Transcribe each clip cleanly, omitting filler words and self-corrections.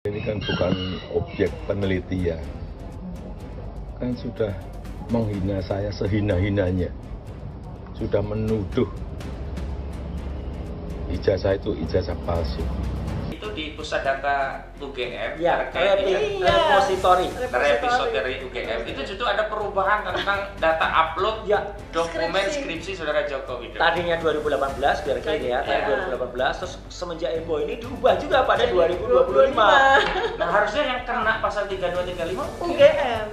Ini kan bukan objek penelitian, kan sudah menghina saya sehina-hinanya, sudah menuduh ijazah itu ijazah palsu. Itu di pusat data UGM ya, repository UGM itu justru ada perubahan tentang data upload ya, dokumen skripsi saudara Joko Widodo. Tadinya 2018 biar clear ya, 2018 terus semenjak EBO ini diubah juga pada 2025. Nah, harusnya yang kena pasal 3235 UGM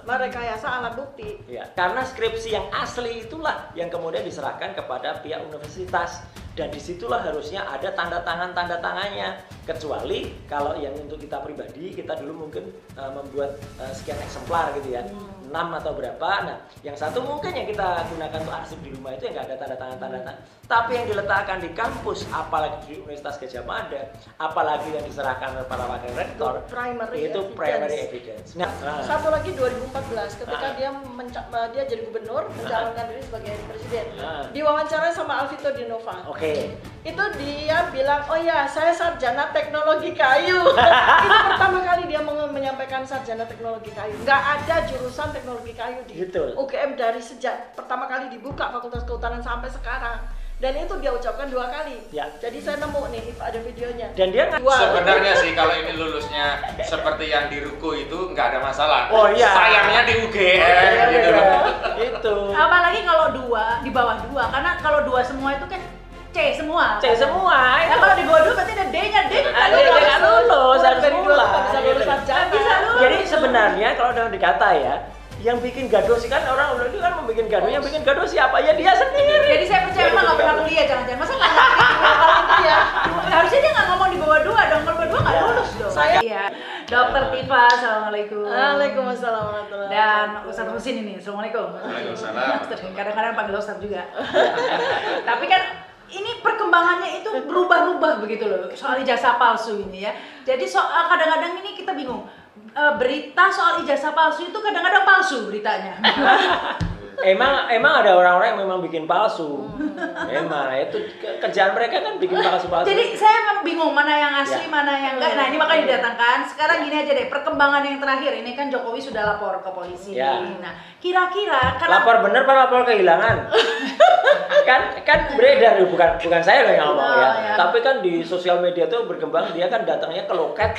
merekayasa alat bukti. Ya, karena skripsi yang asli itulah yang kemudian diserahkan kepada pihak universitas. Dan disitulah harusnya ada tanda tangannya, kecuali kalau yang untuk kita pribadi, kita dulu mungkin membuat sekian eksemplar gitu ya, 6 atau berapa. Nah, yang satu mungkin yang kita gunakan untuk arsip di rumah itu yang nggak ada tanda tangan. Tapi yang diletakkan di kampus, apalagi di Universitas Gadjah Mada, apalagi yang diserahkan oleh para wakil rektor, itu primary evidence. Nah, satu lagi 2014 ketika dia jadi gubernur, mencalonkan diri sebagai presiden, diwawancara sama Alvito Dinova. Itu dia bilang, oh ya saya sarjana teknologi kayu. Itu pertama kali dia menyampaikan sarjana teknologi kayu. Nggak ada jurusan teknologi kayu di UGM dari sejak pertama kali dibuka Fakultas Kehutanan sampai sekarang. Dan itu dia ucapkan 2 kali. Ya. Jadi saya nemu nih ada videonya. Dan dia sebenarnya sih kalau ini lulusnya seperti yang di Ruko itu nggak ada masalah. Oh iya. Sayangnya di UGM gitu loh. Itu. Apalagi kalau 2 di bawah 2, karena kalau 2 semua itu kan C semua. Ya kalau di bawah 2 berarti ada D-nya. D nggak lulus. Bisa lulus. Jadi sebenarnya kalau dalam dikata ya, yang bikin gaduh sih kan orang itu kan membuat gaduh, yang bikin gaduh siapa? Ya dia sendiri. Jadi saya percaya emang nggak pernah kuliah, jangan-jangan masa nggak ngerti ya. Harusnya dia nggak ngomong di bawah 2 dong, kalau bawah 2 nggak lulus dong. Iya. Dokter Tifa, assalamualaikum. Waalaikumsalam warahmatullahi Dan Ustadz Husin ini, assalamualaikum. Waalaikumsalam. Kadang-kadang panggil Ustadz juga. Tapi kan ini perkembangannya itu berubah-ubah begitu loh soal ijazah palsu ini ya. Jadi soal kadang-kadang ini kita bingung. Berita soal ijazah palsu itu kadang-kadang palsu beritanya. Emang ada orang-orang yang memang bikin palsu. Memang itu kerjaan mereka kan bikin palsu-palsu. Jadi saya memang bingung mana yang asli, mana yang enggak. Nah, ini makanya didatangkan. Sekarang gini aja deh, perkembangan yang terakhir ini kan Jokowi sudah lapor ke polisi. Nah, kira-kira lapor bener apa lapor kehilangan? kan beredar bukan saya loh yang ngomong ya. Tapi kan di sosial media tuh berkembang dia kan datangnya ke loket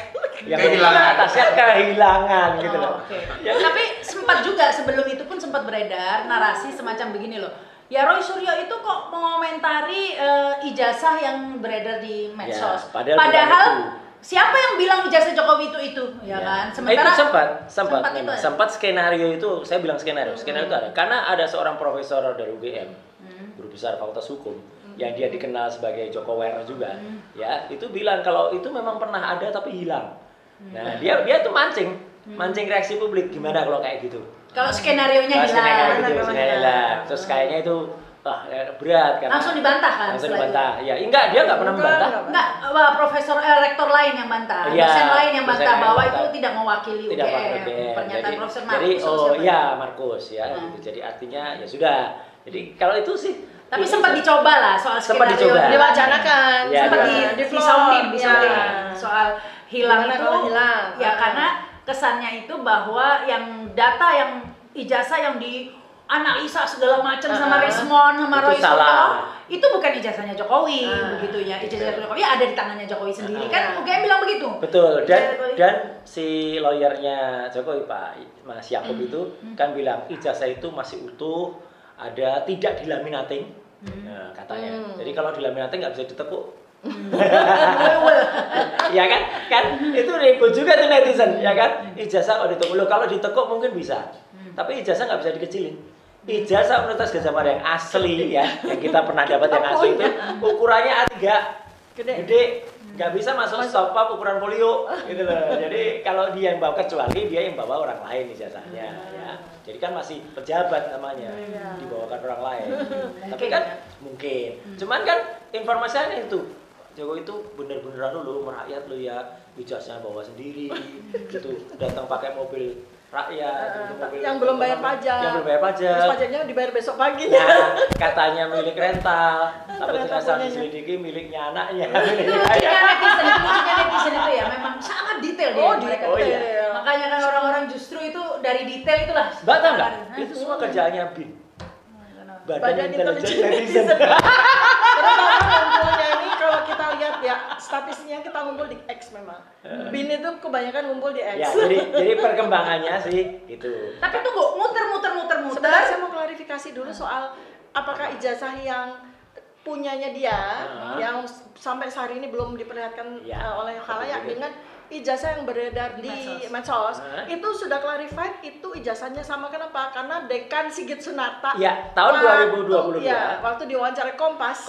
yang kehilangan, atasnya kehilangan gitu loh. Ya, tapi sempat juga sebelum itu pun sempat beredar narasi semacam begini loh. Ya Roy Suryo itu kok mengomentari ijazah yang beredar di medsos. Ya, padahal siapa yang bilang ijazah Jokowi itu ya kan? Sementara itu sempat skenario itu, saya bilang skenario itu ada karena ada seorang profesor dari UGM, guru besar Fakultas Hukum, yang dia dikenal sebagai Jokoware juga, ya itu bilang kalau itu memang pernah ada tapi hilang. Nah dia tuh mancing reaksi publik, gimana kalau kayak gitu? Kalau skenario-nya hilang, terus kayaknya itu berat kan? Langsung dibantah kan? Langsung dibantah. Ya enggak, dia nggak pernah membantah. Enggak, rektor lain yang bantah, dosen lain yang bantah bahwa itu tidak mewakili UGM. Pernyataan Profesor Markus. Markus ya. Gitu. Jadi artinya ya sudah. Jadi kalau itu sih. Tapi sempat dicoba lah soal skenario. Diwacanakan. Sempat di soal hilang itu. Ya karena kesannya itu bahwa yang data yang ijazah yang dianalisa segala macam sama Resmond sama Roy Suryo itu bukan ijazahnya Jokowi begitu ya. Ijazah Jokowi ada di tangannya Jokowi sendiri kan UGM bilang begitu. Betul. Dan si lawyernya Jokowi Mas Yakub itu kan bilang ijazah itu masih utuh, ada tidak dilaminating. Nah, katanya. Jadi kalau dilaminating nggak bisa ditekuk. Ya kan itu ribut juga tuh netizen ya kan, ijazah kalau ditekuk, kalau ditekuk mungkin bisa, tapi ijazah nggak bisa dikecilin. Ijazah Universitas Gadjah Mada yang asli ya, yang kita pernah dapat yang asli itu ukurannya A3 gede, nggak bisa masuk stop ukuran folio gitu loh. Jadi kalau dia yang bawa, kecuali dia yang bawa orang lain ijazahnya ya. Jadi kan masih pejabat namanya, dibawakan orang lain. Tapi kan mungkin, cuman kan informasinya itu Jokowi itu bener-beneran lo merakyat lo ya, ijazahnya bawa sendiri gitu, datang pakai mobil rakyat, mobil yang belum bayar pajak. Terus pajaknya dibayar besok pagi. Ya, katanya milik rental, tapi ternyata diselidiki miliknya anaknya. Lucunya netizen itu ya memang sangat detail detail dia. Oh, mereka detail. detail. Makanya kan orang-orang justru itu dari detail itulah. Tahu nggak? Itu semua kerjaannya BIN. Badan Intelijen Netizen. Terutama ngumpulnya ini kalau kita lihat ya statistiknya kita ngumpul di X memang. BIN itu kebanyakan ngumpul di X. Ya, jadi perkembangannya sih itu. Tapi tunggu, muter. Sebenarnya saya mau klarifikasi dulu soal apakah ijazah yang punyanya dia yang sampai sehari ini belum diperlihatkan oleh khalayak dengan ijazah yang beredar di medsos itu sudah clarified itu ijazahnya sama. Kenapa? Karena Dekan Sigit Sunarta tahun 2022 waktu diwawancara Kompas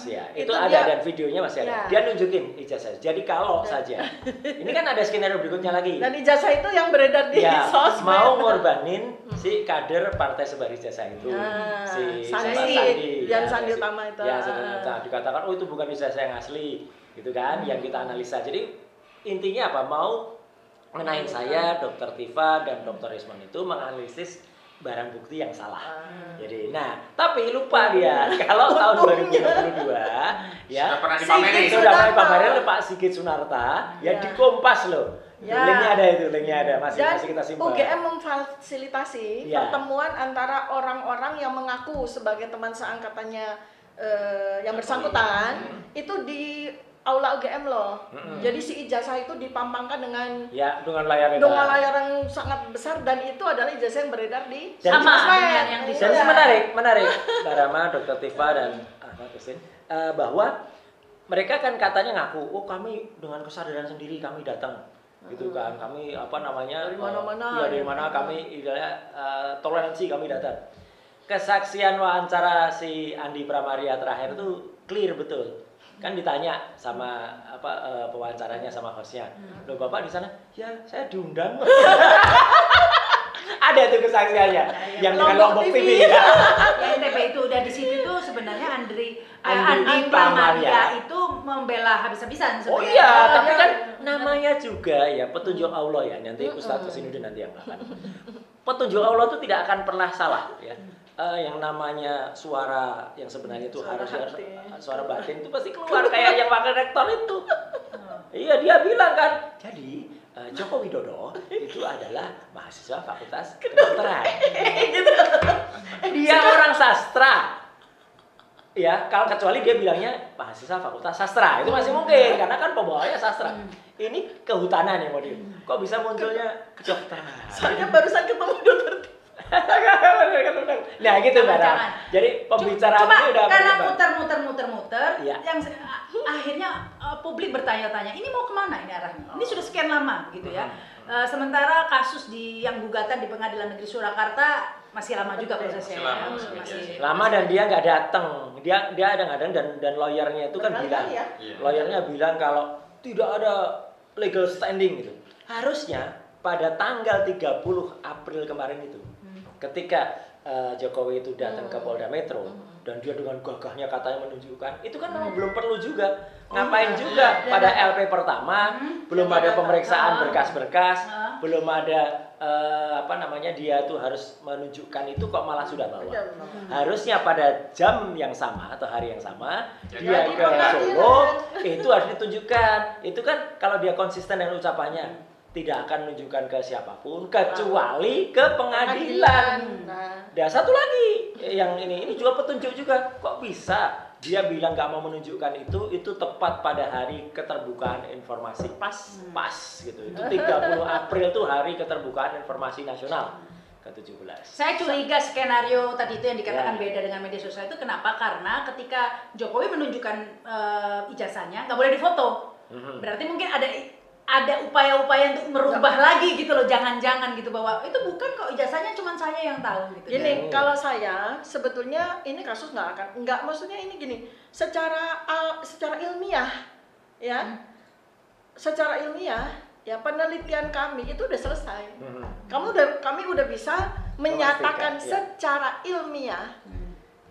ya itu ada dan videonya masih ada. Dia nunjukin ijazah. Jadi kalau saja ini kan ada skenario berikutnya lagi. Dan ijazah itu yang beredar di sosmed. Mau ngorbanin si kader Partai Sebar Ijazah itu si Sandi Utama itu. Ya, dikatakan oh itu bukan ijazah yang asli gitu kan yang kita analisa. Jadi intinya apa? Mau ngenain saya, Dr. Tifa dan Dr. Rismon itu menganalisis barang bukti yang salah. Jadi, tapi lupa dia kalau tahun 2022 ya sudah pernah dipamerin oleh Pak Sigit Sunarta ya di Kompas loh. Linknya ada masih kita simpan. UGM memfasilitasi pertemuan antara orang-orang yang mengaku sebagai teman seangkatannya yang bersangkutan itu di aula UGM loh. Jadi si ijazah itu dipampangkan dengan layar yang sangat besar dan itu adalah ijazah yang beredar di sama dengan yang di dan menarik Mbak Rama, Dr. Tifa dan Ahmad Husin bahwa mereka kan katanya ngaku, oh kami dengan kesadaran sendiri kami datang gitu kan, kami dari mana kami toleransi kami datang. Kesaksian wawancara si Andi Pramaria terakhir itu clear betul. Kan ditanya sama pewawancaranya sama hostnya, loh bapak di sana, ya saya diundang. Ada tuh kesaksiannya yang dengan Lombok TV. Yang NTB itu udah di situ tuh sebenarnya Andi Pramaria itu membela habis-habisan sebenarnya. Oh iya, tapi kan namanya juga ya petunjuk Allah ya, nanti Ustadz Zainuddin nanti yang akan. Petunjuk Allah itu tidak akan pernah salah ya. Yang namanya suara yang sebenarnya itu harus suara batin itu pasti keluar kayak yang wakil rektor itu. Iya dia bilang kan. Jadi Joko Widodo itu adalah mahasiswa Fakultas Kedokteran. Dia orang sastra. Ya, kalau kecuali dia bilangnya mahasiswa Fakultas Sastra itu masih mungkin karena kan pembawanya sastra. Ini kehutanan ya model. Kok bisa munculnya kedokteran? Soalnya barusan ketemu dokter. Nah gitu Mbak. Jadi pembicaraan ini udah karena muter yang akhirnya publik bertanya-tanya ini mau kemana ini arahnya, ini sudah sekian lama gitu ya. Sementara kasus yang gugatan di Pengadilan Negeri Surakarta masih lama juga prosesnya. Masih lama dan dia nggak datang, dia kadang-kadang dan lawyernya itu kan bilang, lawyernya bilang kalau tidak ada legal standing gitu. Harusnya pada tanggal 30 April kemarin itu ketika Jokowi itu datang ke Polda Metro dan dia dengan gagahnya katanya menunjukkan itu kan memang belum perlu juga ngapain juga pada LP pertama belum ada pemeriksaan berkas-berkas belum ada dia tuh harus menunjukkan itu kok malah sudah bawa. Harusnya pada jam yang sama atau hari yang sama dia ke Solo itu harus ditunjukkan. Itu kan kalau dia konsisten dengan ucapannya tidak akan menunjukkan ke siapapun kecuali ke pengadilan. Dan satu lagi yang ini juga petunjuk juga. Kok bisa dia bilang nggak mau menunjukkan itu tepat pada hari keterbukaan informasi pas gitu. Itu 30 April tuh hari keterbukaan informasi nasional ke-17. Saya curiga skenario tadi itu yang dikatakan beda dengan media sosial itu kenapa? Karena ketika Jokowi menunjukkan ijazahnya nggak boleh difoto. Berarti mungkin ada upaya-upaya untuk merubah lagi gitu loh, jangan-jangan gitu bahwa itu bukan kok ijazahnya cuma saya yang tahu gitu. Gini, kalau saya sebetulnya ini kasus maksudnya ini gini, secara ilmiah ya. Secara ilmiah ya penelitian kami itu udah selesai. Kami udah bisa menyatakan secara ilmiah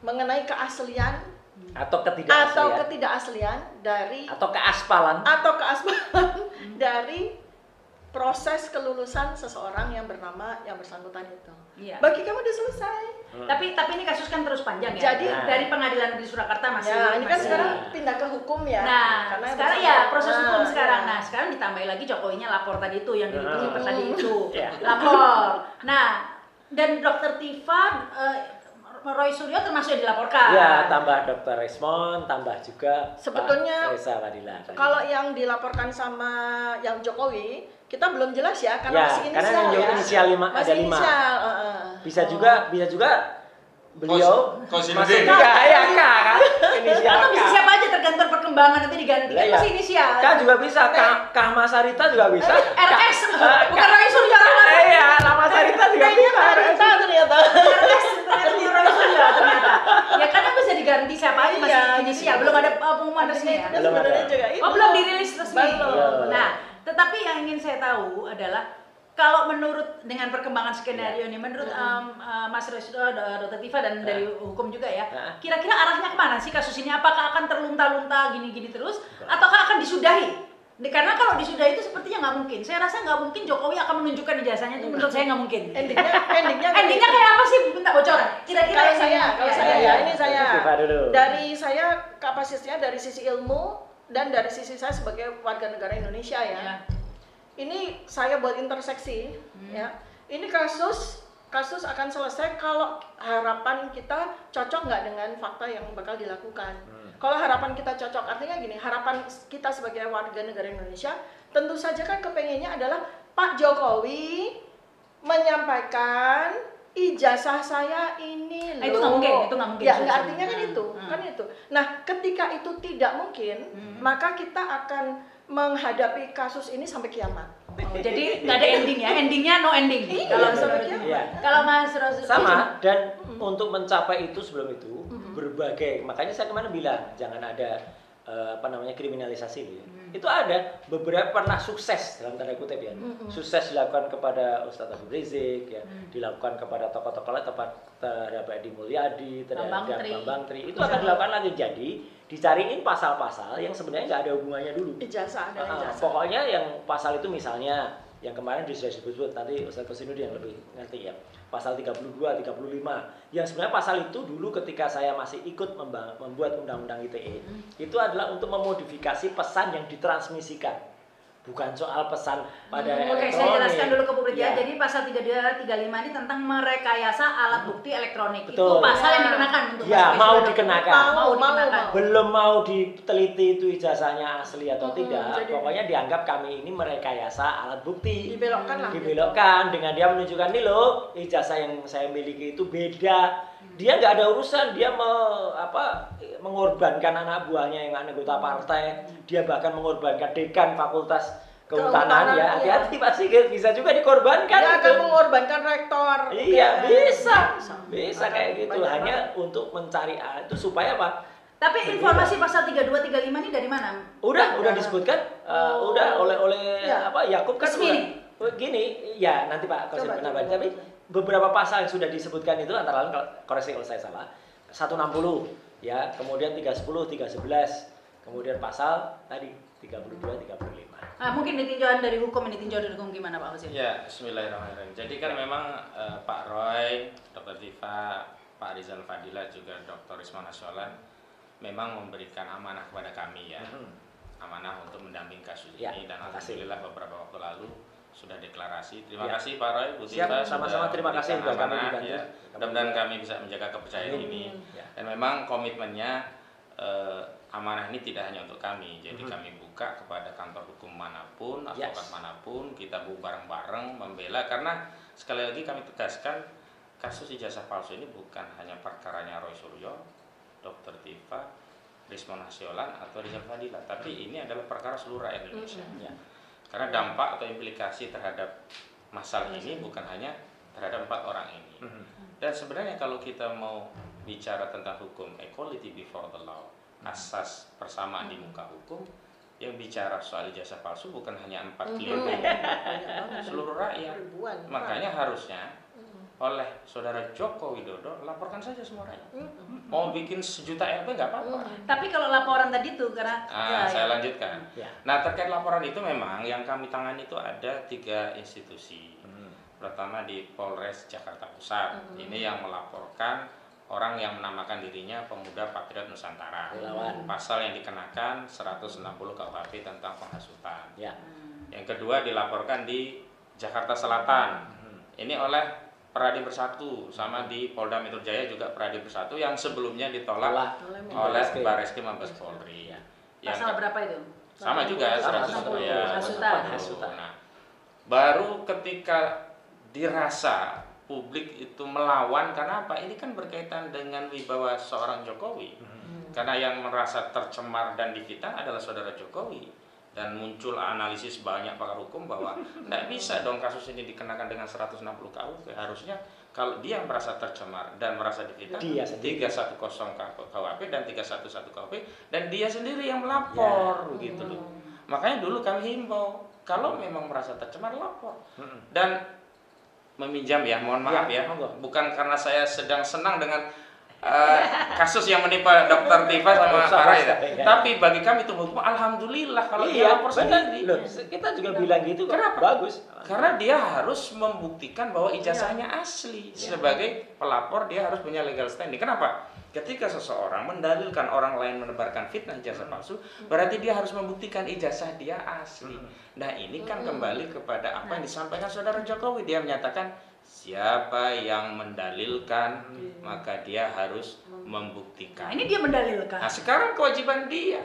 mengenai keaslian atau ketidakaslian dari atau keaspalan dari proses kelulusan seseorang yang bersangkutan itu. Iya. Bagi kami udah selesai. Tapi ini kasus kan terus panjang ya. Jadi dari Pengadilan Negeri Surakarta masih. Ya, ini kan sekarang pindah ke hukum ya. Nah, karena sekarang ya proses hukum sekarang. Nah, sekarang ditambahin lagi Jokowinya lapor tadi itu yang ditunggu tadi itu. Lapor. Nah, dan Dokter Tifa Roy Suryo termasuk yang dilaporkan. Ya, tambah Dr. Resmond, tambah juga sebetulnya Pak Reza Fadila. Kalau yang dilaporkan sama yang Jokowi, kita belum jelas ya karena masih inisial. Karena yang inisial ada 5. Bisa juga beliau Konsinuddin. Ya, K kan. Inisial Atau bisa siapa aja tergantung perkembangan nanti diganti. Kan masih inisial. K juga bisa, K Mas Sarita juga bisa. RS bukan Roy Suryo. Iya, Mas Sarita juga bisa. Sarita ternyata. RS ternyata Roy Suryo ternyata. Ya karena bisa diganti siapa aja masih inisial. Belum ada pengumuman resmi ya. Belum dirilis resmi. Nah, tetapi yang ingin saya tahu adalah kalau menurut dengan perkembangan skenario ini, menurut Mas Resdo, Dr. Tifa dan dari hukum juga ya, kira-kira arahnya kemana sih kasus ini? Apakah akan terlunta-lunta gini-gini terus, ataukah akan disudahi? Karena kalau disudahi itu sepertinya nggak mungkin. Saya rasa nggak mungkin Jokowi akan menunjukkan ijazahnya, itu menurut saya nggak mungkin. Endingnya kayak apa sih? Minta bocoran. Kira-kira kalau saya dari saya kapasitasnya dari sisi ilmu dan dari sisi saya sebagai warga negara Indonesia ya. Ini saya buat interseksi ya. Ini kasus akan selesai kalau harapan kita cocok nggak dengan fakta yang bakal dilakukan. Kalau harapan kita cocok, artinya gini, harapan kita sebagai warga negara Indonesia tentu saja kan kepengennya adalah Pak Jokowi menyampaikan ijazah saya ini loh. Itu nggak mungkin. Ya, artinya kan itu. Nah, ketika itu tidak mungkin, maka kita akan menghadapi kasus ini sampai kiamat. Jadi nggak ada ending ya, endingnya no ending. Kalau sampai kiamat. Kalau Mas Rasul sama dan untuk mencapai itu sebelum itu berbagai, makanya saya kemarin bilang jangan ada kriminalisasi itu ya. Itu ada beberapa pernah sukses dalam tanda kutip ya. Sukses dilakukan kepada Ustadz Habib Rizik ya, dilakukan kepada tokoh-tokoh lain terhadap Edi Mulyadi, terhadap Bambang Tri. Itu akan dilakukan lagi. Jadi dicariin pasal-pasal yang sebenarnya nggak ada hubungannya dulu. Ijazah. Pokoknya yang pasal itu misalnya yang kemarin sudah disebut tadi Ustadz Konsinuddin yang lebih ngerti ya. Pasal 32, 35. Yang sebenarnya pasal itu dulu ketika saya masih ikut membuat undang-undang ITE, itu adalah untuk memodifikasi pesan yang ditransmisikan. Bukan soal pesan pada elektronik. Oke, saya jelaskan dulu ke publik ya. Jadi pasal 32, 35 ini tentang merekayasa alat bukti elektronik. Betul. Itu pasal yang dikenakan untuk mau dikenakan. Mau dikenakan. Belum mau diteliti itu ijazahnya asli atau tidak. Pokoknya dianggap kami ini merekayasa alat bukti. Dibelokkan dengan dia menunjukkan nih loh, ijazah yang saya miliki itu beda. Dia nggak ada urusan, dia mengorbankan anak buahnya yang anggota partai, dia bahkan mengorbankan dekan fakultas kehutanan ya, hati-hati pasti bisa juga dikorbankan. Dia akan mengorbankan rektor. Iya, bisa kayak gitu. Hanya untuk mencari itu supaya apa? Tapi informasi pasal 32, 35 ini dari mana? Udah disebutkan, udah oleh Yakub kan gini, ya nanti Pak Kosim penambahan. Tapi beberapa pasal yang sudah disebutkan itu antara lain, koreksi kalau saya salah, 160 ya, kemudian 310, 311, kemudian pasal tadi 32, 35. Mungkin ditinjauan dari hukum gimana Pak Kosim? Ya, bismillahirrahmanirrahim. Jadi kan memang Pak Roy, Dr. Tifa, Pak Rizal Fadila juga Dr. Rismon Nasyolan memang memberikan amanah kepada kami ya. Amanah untuk mendampingi kasus ini dan alhamdulillah beberapa waktu lalu sudah deklarasi. Terima kasih Pak Roy, Bu Tifa. Sama-sama terima kasih sudah kami dibantu. Ya. Mudah-mudahan kami bisa menjaga kepercayaan ini. Dan memang komitmennya amanah ini tidak hanya untuk kami. Jadi kami buka kepada kantor hukum manapun, advokat manapun, kita bareng-bareng membela karena sekali lagi kami tegaskan kasus ijazah palsu ini bukan hanya perkaranya Roy Suryo, Dr. Tifa, Rismon Nasyolan atau Rizal Fadila, tapi ini adalah perkara seluruh rakyat Indonesia. Karena dampak atau implikasi terhadap masalah ini bukan hanya terhadap 4 orang ini. Dan sebenarnya kalau kita mau bicara tentang hukum equality before the law, asas persamaan di muka hukum, yang bicara soal ijazah palsu bukan hanya 4 klientel, seluruh rakyat. Makanya harusnya oleh saudara Joko Widodo laporkan saja semua rakyat. Mau bikin 1 juta RP nggak apa-apa. Tapi kalau laporan tadi tuh karena saya lanjutkan. Nah, terkait laporan itu memang yang kami tangani itu ada 3 institusi. pertama di Polres Jakarta Pusat. Ini yang melaporkan orang yang menamakan dirinya Pemuda Patriot Nusantara. Pasal yang dikenakan 160 KUHP tentang penghasutan. Yang kedua dilaporkan di Jakarta Selatan. Ini oleh Peradi Bersatu, sama di Polda Metro Jaya juga Peradi Bersatu yang sebelumnya ditolak oleh Barreskrim Mabes Polri. Pasal berapa itu? Sama juga 160 ya. Hasutan. Nah, baru ketika dirasa publik itu melawan, karena apa? Ini kan berkaitan dengan wibawa seorang Jokowi. Karena yang merasa tercemar dan difitnah adalah saudara Jokowi. Dan muncul analisis banyak pakar hukum bahwa tidak bisa dong kasus ini dikenakan dengan 160 KUHP. Harusnya kalau dia merasa tercemar dan merasa difitnah, 310 KUHP dan 311 KUHP, dan dia sendiri yang melapor, gitu loh. Makanya dulu kami himbau, kalau memang merasa tercemar lapor. Dan meminjam ya, mohon maaf ya, bukan karena saya sedang senang dengan kasus yang menimpa Dr. Tifa sama Farah ya. Tapi bagi kami itu hukum, alhamdulillah kalau dia lapor sendiri. Loh, kita juga bilang gitu. Kenapa? Bagus. Karena dia harus membuktikan bahwa ijazahnya asli. Sebagai pelapor dia harus punya legal standing. Kenapa? Ketika seseorang mendalilkan orang lain menebarkan fitnah ijazah palsu, berarti dia harus membuktikan ijazah dia asli. Nah, ini kan kembali kepada apa yang disampaikan saudara Jokowi. Dia menyatakan siapa yang mendalilkan, maka dia harus membuktikan. Nah, ini dia mendalilkan. Nah, sekarang kewajiban dia.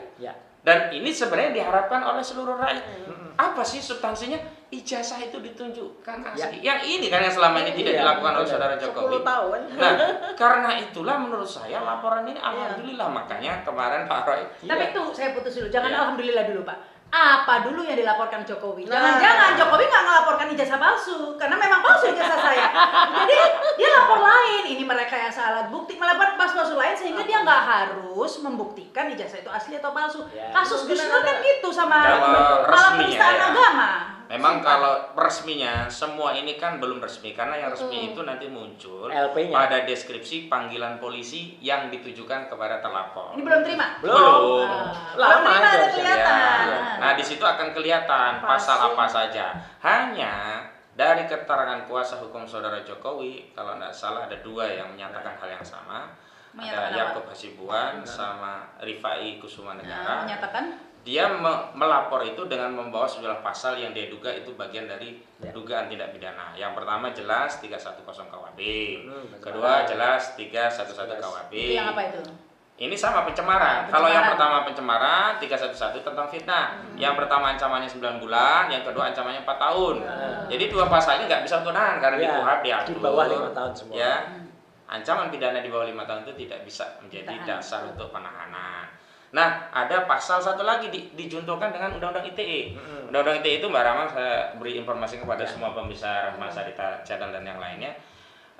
Dan ini sebenarnya diharapkan oleh seluruh rakyat. Apa sih substansinya? Ijazah itu ditunjukkan asli. Yang ini kan yang selama ini tidak dilakukan oleh saudara Jokowi. 10 tahun. Nah, karena itulah menurut saya laporan ini alhamdulillah. Makanya kemarin Pak Roy. Tapi itu saya putus dulu. Jangan alhamdulillah dulu, Pak. Apa dulu yang dilaporkan Jokowi? Jangan-jangan Jokowi nggak ngelaporkan ijazah palsu, karena memang palsu ijazah saya. Jadi dia lapor lain, ini merekayasa alat bukti, melapor palsu lain sehingga dia nggak harus membuktikan ijazah itu asli atau palsu. Kasus Gus Nur kan gitu sama malah penistaan agama. Memang kalau resminya semua ini kan belum resmi, karena yang resmi itu nanti muncul pada deskripsi panggilan polisi yang ditujukan kepada terlapor. Ini belum terima? Belum. Lama ada kelihatan. Nah, di situ akan kelihatan pasal apa saja. Hanya dari keterangan kuasa hukum saudara Jokowi, kalau tidak salah ada 2 yang menyatakan hal yang sama. Ada Yaakob Hasibuan sama Rifai Kusuma Negara. Menyatakan dia melapor itu dengan membawa sejumlah pasal yang dia duga itu bagian dari dugaan tindak pidana. Yang pertama jelas 310 KUHP. Kedua jelas 311 KUHP. Itu yang apa itu? Ini sama pencemaran. Kalau yang pertama pencemaran 311 tentang fitnah. Yang pertama ancamannya 9 bulan, yang kedua ancamannya 4 tahun. Jadi 2 pasal ini nggak bisa untuk nahan karena di KUHP diatur. Di bawah 5 tahun semua. Ya. Ancaman pidana di bawah 5 tahun itu tidak bisa menjadi dasar untuk penahanan. Nah, ada pasal satu lagi dijuntukan dengan Undang-Undang ITE. Undang-Undang ITE itu Mbak Rama, saya beri informasi kepada semua pembesar Mas Arita Cadal dan yang lainnya.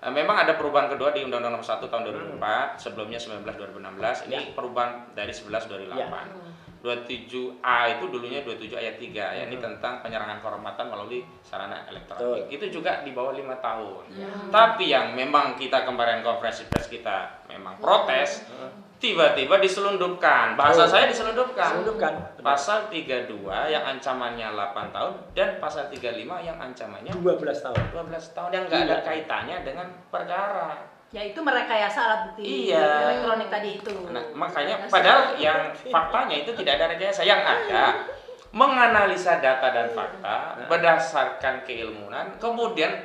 Memang ada perubahan kedua di Undang-Undang Nomor 1 tahun 2004, sebelumnya 19/2016. Ini perubahan dari 11/2008. 27A itu dulunya 27 ayat 3 ya, ini tentang penyerangan kehormatan melalui sarana elektronik. Itu juga di bawah 5 tahun. Tapi yang memang kita kemarin konferensi pers kita memang protes, tiba-tiba diselundupkan. Bahasa saya diselundupkan. Pasal 32 yang ancamannya 8 tahun dan pasal 35 yang ancamannya 12 tahun. 12 tahun yang nggak ada kaitannya dengan perkara. Yaitu merekayasa alat bukti elektronik tadi itu. Nah, makanya padahal yang faktanya itu tidak ada rekayasa, yang ada menganalisa data dan fakta berdasarkan keilmuan, kemudian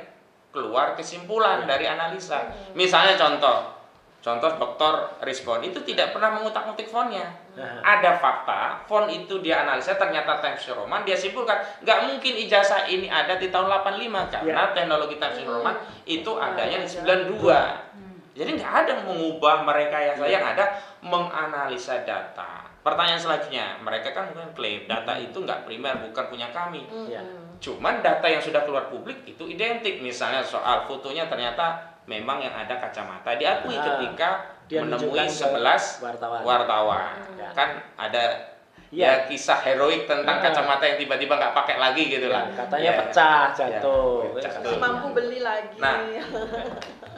keluar kesimpulan dari analisa. Misalnya contoh Dr. Rizwan itu tidak pernah mengutak-utik fontnya. Ada fakta, font itu dia analisa ternyata Times New Roman, dia simpulkan nggak mungkin ijazah ini ada di tahun 85 karena teknologi Times New Roman itu adanya di 92. Jadi nggak ada mengubah merekayasa, yang ada menganalisa data. Pertanyaan selanjutnya, mereka kan mungkin klaim data itu nggak primer, bukan punya kami. Cuman data yang sudah keluar publik itu identik. Misalnya soal fotonya ternyata memang yang ada kacamata, diakui ketika dia menemui 11 wartawan. Kan ada kisah heroik tentang kacamata yang tiba-tiba nggak pakai lagi gitu lah. Katanya pecah, jatuh. Mampu beli lagi. Nah,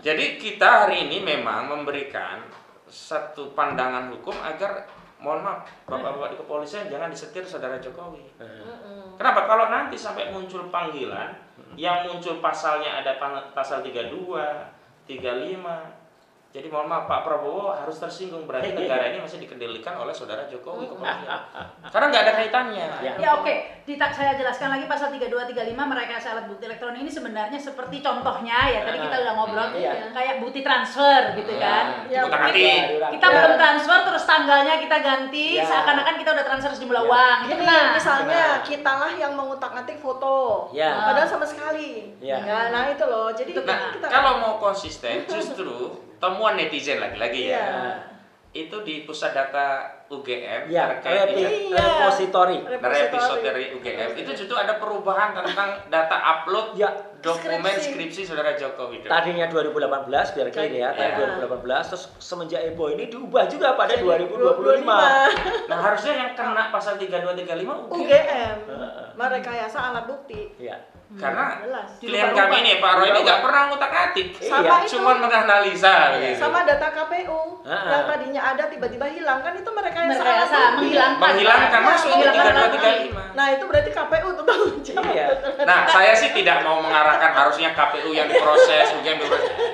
jadi kita hari ini memang memberikan satu pandangan hukum agar, mohon maaf, bapak-bapak di kepolisian jangan disetir saudara Jokowi. Kenapa? Kalau nanti sampai muncul panggilan, yang muncul pasalnya ada pasal 32, 35. Jadi mohon maaf, Pak Prabowo harus tersinggung, berarti negara ini masih dikendalikan oleh saudara Jokowi kepolisian. Karena nggak ada kaitannya. Ya oke, saya jelaskan lagi pasal 32, 35 merekayasa alat bukti elektronik ini sebenarnya seperti contohnya ya tadi kita udah ngobrol kayak bukti transfer gitu kan. Kita belum transfer terus tanggalnya kita ganti seakan-akan kita udah transfer sejumlah uang. Gini, misalnya kitalah yang mengutak-atik foto, padahal sama sekali. Nah itu loh. Jadi kita kalau mau konsisten justru temuan netizen lagi-lagi ya. Itu di pusat data UGM terkait repository UGM itu justru ada perubahan tentang data upload dokumen skripsi saudara Joko Widodo. Tadinya 2018 biar clear ya, tahun 2018 terus semenjak EBO ini diubah juga pada 2025. Nah, harusnya yang kena pasal 32 35 UGM. Merekayasa alat bukti. Karena klien kami nih Pak Roy ini nggak pernah ngutak-atik, cuma menganalisa. Sama data KPU yang tadinya ada tiba-tiba hilang, kan itu merekayasa menghilangkan masuk 3235. Nah itu berarti KPU tuh tanggung jawab. Nah saya sih tidak mau mengarahkan harusnya KPU yang diproses,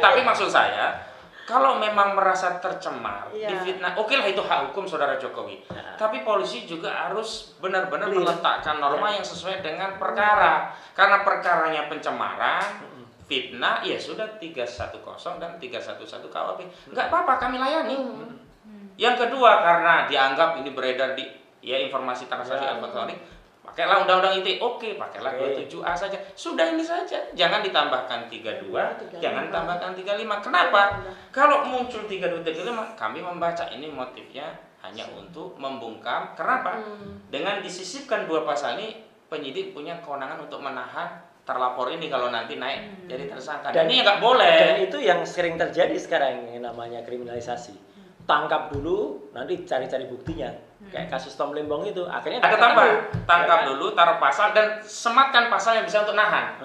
tapi maksud saya kalau memang merasa tercemar, difitnah, oke lah itu hak hukum saudara Jokowi. Tapi polisi juga harus benar-benar meletakkan norma yang sesuai dengan perkara. Karena perkaranya pencemaran, fitnah, ya sudah 310 dan 311 KUHP. Nggak apa-apa, kami layani. Yang kedua, karena dianggap ini beredar di informasi transaksi elektronik, pakailah undang-undang ITE, pakailah 27A saja. Sudah ini saja. Jangan ditambahkan 32, jangan ditambahkan 35. Kenapa? Kalau muncul 32, 35, kami membaca ini motifnya hanya untuk membungkam. Kenapa? Dengan disisipkan dua pasal ini, penyidik punya kewenangan untuk menahan terlapor ini kalau nanti naik jadi tersangka. Dan ini nggak boleh. Dan itu yang sering terjadi sekarang yang namanya kriminalisasi. Tangkap dulu, nanti cari-cari buktinya. Kayak kasus Tom Lembong itu, akhirnya ada tangkap dulu, taruh pasal dan sematkan pasal yang bisa untuk nahan.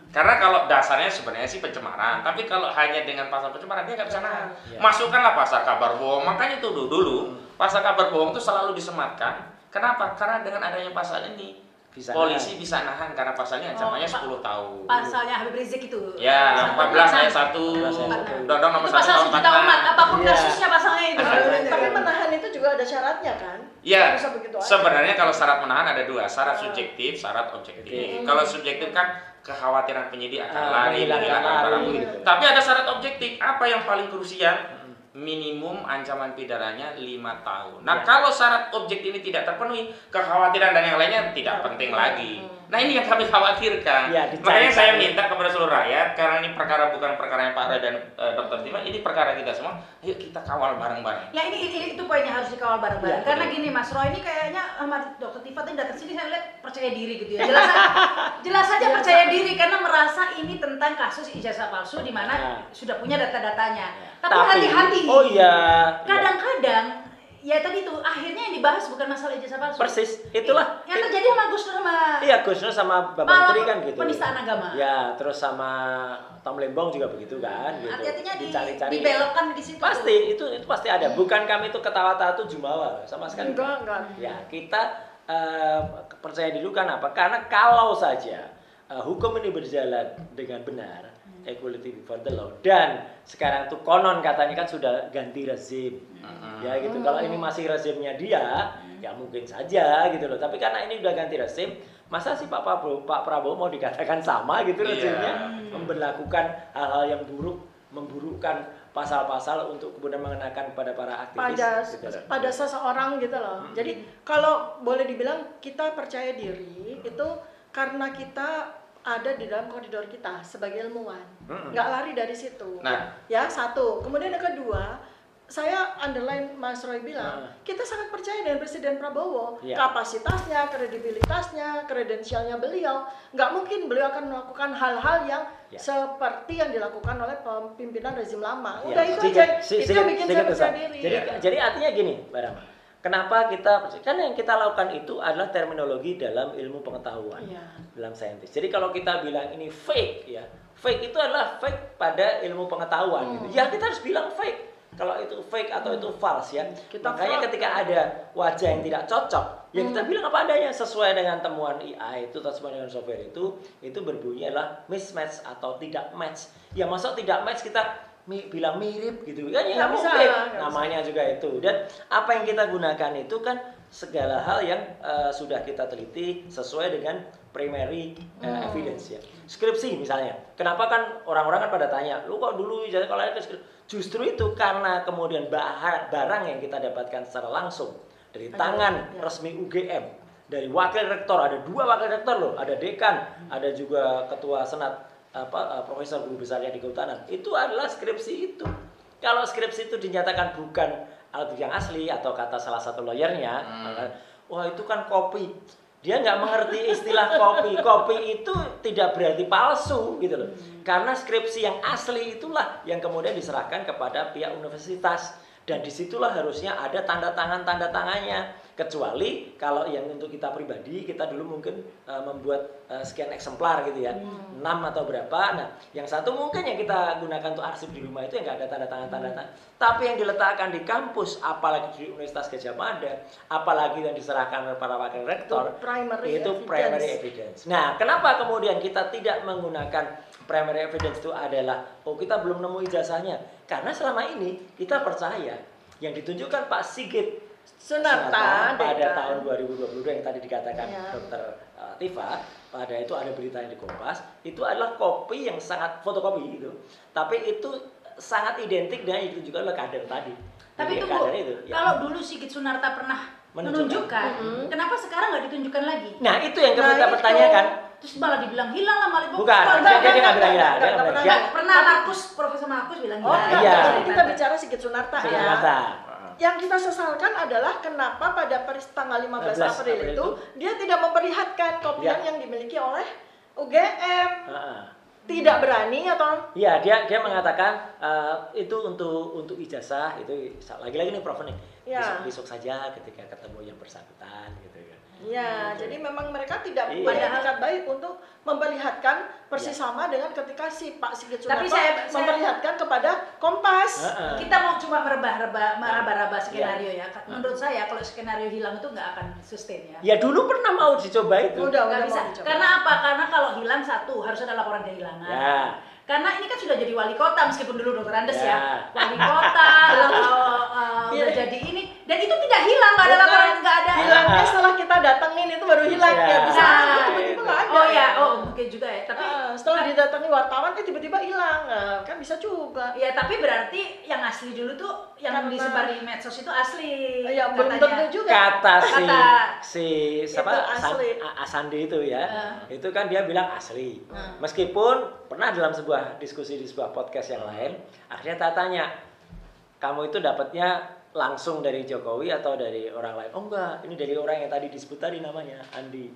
Karena kalau dasarnya sebenarnya sih pencemaran, tapi kalau hanya dengan pasal pencemaran dia nggak bisa nahan. Masukkanlah pasal kabar bohong. Makanya itu dulu pasal kabar bohong itu selalu disematkan. Kenapa? Karena dengan adanya pasal ini polisi bisa nahan karena pasalnya ancamannya 10 tahun. Pasalnya Habib Rizik itu. Ya, 14 ayat 1. Undang-undang nomor 1 itu pasal sejuta umat, apapun kasusnya pasalnya itu. Tapi menahan itu juga ada syaratnya kan? Ya, sebenarnya kalau syarat menahan ada dua, syarat subjektif, syarat objektif. Kalau subjektif kan kekhawatiran penyidik akan lari, menghilangkan barang bukti. Tapi ada syarat objektif, apa yang paling krusial? Minimum ancaman pidananya 5 tahun. Nah, kalau syarat objektif ini tidak terpenuhi, kekhawatiran dan yang lainnya tidak penting lagi. Nah, ini yang kami khawatirkan. Makanya saya minta kepada seluruh rakyat, karena ini perkara bukan perkaranya Pak Roy dan Dr. Tima, ini perkara kita semua. Ayo kita kawal bareng-bareng. Ya ini itu poinnya harus dikawal bareng-bareng. Karena gini Mas Roy ini kayaknya sama Dr. Tiva tadi datang sini saya lihat percaya diri gitu ya. Jelas saja percaya diri karena merasa ini tentang kasus ijazah palsu di mana sudah punya data-datanya. Tapi hati-hati. Kadang-kadang ya tadi itu akhirnya yang dibahas bukan masalah ijazah palsu. Persis, itulah. Yang terjadi sama Gus Nur sama Gus Nur sama Bapak Menteri kan gitu. Penistaan agama. Ya, terus sama Tom Lembong juga begitu kan gitu. Artinya dicari-cari. Dibelokkan di situ. Pasti itu pasti ada. Bukan kami itu ketawa-tawa itu jumawa sama sekali. Enggak. Ya, kita percaya dulu kan apa? Karena kalau saja hukum ini berjalan dengan benar, equality before the law, dan sekarang tuh konon katanya kan sudah ganti rezim. Ya gitu. Kalau ini masih rezimnya dia, ya mungkin saja gitu loh. Tapi karena ini udah ganti rezim, masa sih Pak Prabowo mau dikatakan sama gitu rezimnya, memberlakukan hal-hal yang buruk, memburukkan pasal-pasal untuk kemudian mengenakan pada para aktivis pada seseorang gitu loh. Jadi kalau boleh dibilang kita percaya diri itu karena kita ada di dalam koridor kita sebagai ilmuwan, nggak lari dari situ. Ya satu. Kemudian yang kedua, saya underline Mas Roy bilang, kita sangat percaya dengan Presiden Prabowo, kapasitasnya, kredibilitasnya, kredensialnya beliau. Nggak mungkin beliau akan melakukan hal-hal yang seperti yang dilakukan oleh pimpinan rezim lama. Udah itu aja, itu bikin saya percaya diri. Jadi artinya gini, Mbak Rama. Kenapa kan yang kita lakukan itu adalah terminologi dalam ilmu pengetahuan, dalam saintis. Jadi kalau kita bilang ini fake, ya fake itu adalah fake pada ilmu pengetahuan. Gitu. Ya kita harus bilang fake. Kalau itu fake atau itu false ya. Makanya ketika ada wajah yang tidak cocok, Ya kita bilang apa adanya sesuai dengan temuan AI itu, sesuai dengan software itu berbunyi adalah mismatch atau tidak match. Ya masa tidak match kita bilang mirip gitu kan ya nggak mungkin. Namanya juga itu. Dan apa yang kita gunakan itu kan segala hal yang sudah kita teliti sesuai dengan primary evidence ya. Skripsi misalnya. Kenapa kan orang-orang kan pada tanya, lu kok dulu jadi kalau ada skripsi? Justru itu karena kemudian barang yang kita dapatkan secara langsung dari tangan resmi UGM, dari wakil rektor, ada 2 wakil rektor loh, ada dekan, ada juga ketua senat profesor guru besarnya di Kehutanan. Itu adalah skripsi itu. Kalau skripsi itu dinyatakan bukan alat bukti yang asli atau kata salah satu lawyernya, wah itu kan copy. Dia nggak mengerti istilah copy. Copy itu tidak berarti palsu gitu loh. Karena skripsi yang asli itulah yang kemudian diserahkan kepada pihak universitas. Dan disitulah harusnya ada tanda tangannya. Kecuali kalau yang untuk kita pribadi, kita dulu mungkin membuat sekian eksemplar gitu ya, 6 atau berapa. Nah, yang satu mungkin yang kita gunakan untuk arsip di rumah itu yang nggak ada tanda tangan. Tapi yang diletakkan di kampus, apalagi di Universitas Gadjah Mada, apalagi yang diserahkan oleh para wakil rektor, itu primary evidence. Nah, kenapa kemudian kita tidak menggunakan primary evidence itu adalah, kita belum nemu ijazahnya. Karena selama ini kita percaya yang ditunjukkan Pak Sigit Sunarta pada tahun 2022 yang tadi dikatakan Dr. Tifa, pada itu ada berita yang di Kompas, itu adalah kopi yang sangat fotokopi gitu. Tapi itu sangat identik dengan yang ditunjukkan oleh kader tadi. Tapi itu, kalau dulu Sigit Sunarta pernah menunjukkan, kenapa sekarang nggak ditunjukkan lagi? Nah itu yang kita pertanyakan. Terus malah dibilang hilang lah Malik. Bukan, dia nggak bilang hilang. Pernah Profesor Markus bilang hilang. Jadi kita bicara Sigit Sunarta ya. Yang kita sesalkan adalah kenapa pada tanggal 15 April itu dia tidak memperlihatkan kopian yang dimiliki oleh UGM. Tidak berani atau? Iya, dia mengatakan itu untuk ijazah itu lagi-lagi nih Prof nih. Besok saja ketika ketemu yang bersangkutan gitu kan. Ya, jadi memang mereka tidak punya etikat baik untuk memperlihatkan persis sama dengan ketika si Pak Sigit Sunarta memperlihatkan kepada Kompas. Kita mau cuma meraba-raba skenario ya. Menurut saya kalau skenario hilang itu nggak akan sustain ya. Ya dulu pernah mau dicoba itu. Nggak bisa. Karena apa? Karena kalau hilang satu harus ada laporan kehilangan. Ya. Karena ini kan sudah jadi wali kota meskipun dulu Dr. Andes ya. Wali kota udah jadi ini dan itu tidak hilang, nggak ada laporan, nggak ada. Hilangnya setelah kita datengin itu baru hilang ya. Bisa tiba-tiba nggak ada. Mungkin juga ya. Tapi setelah didatangi wartawan tiba-tiba hilang. Kan bisa juga. Ya tapi berarti yang asli dulu tuh yang disebar di medsos itu asli. Ya belum tentu juga. Kata si siapa Asandi itu ya. Itu kan dia bilang asli. Meskipun pernah dalam sebuah diskusi di sebuah podcast yang lain, akhirnya saya tanya, kamu itu dapatnya langsung dari Jokowi atau dari orang lain? Oh enggak, ini dari orang yang tadi disebut tadi namanya Andi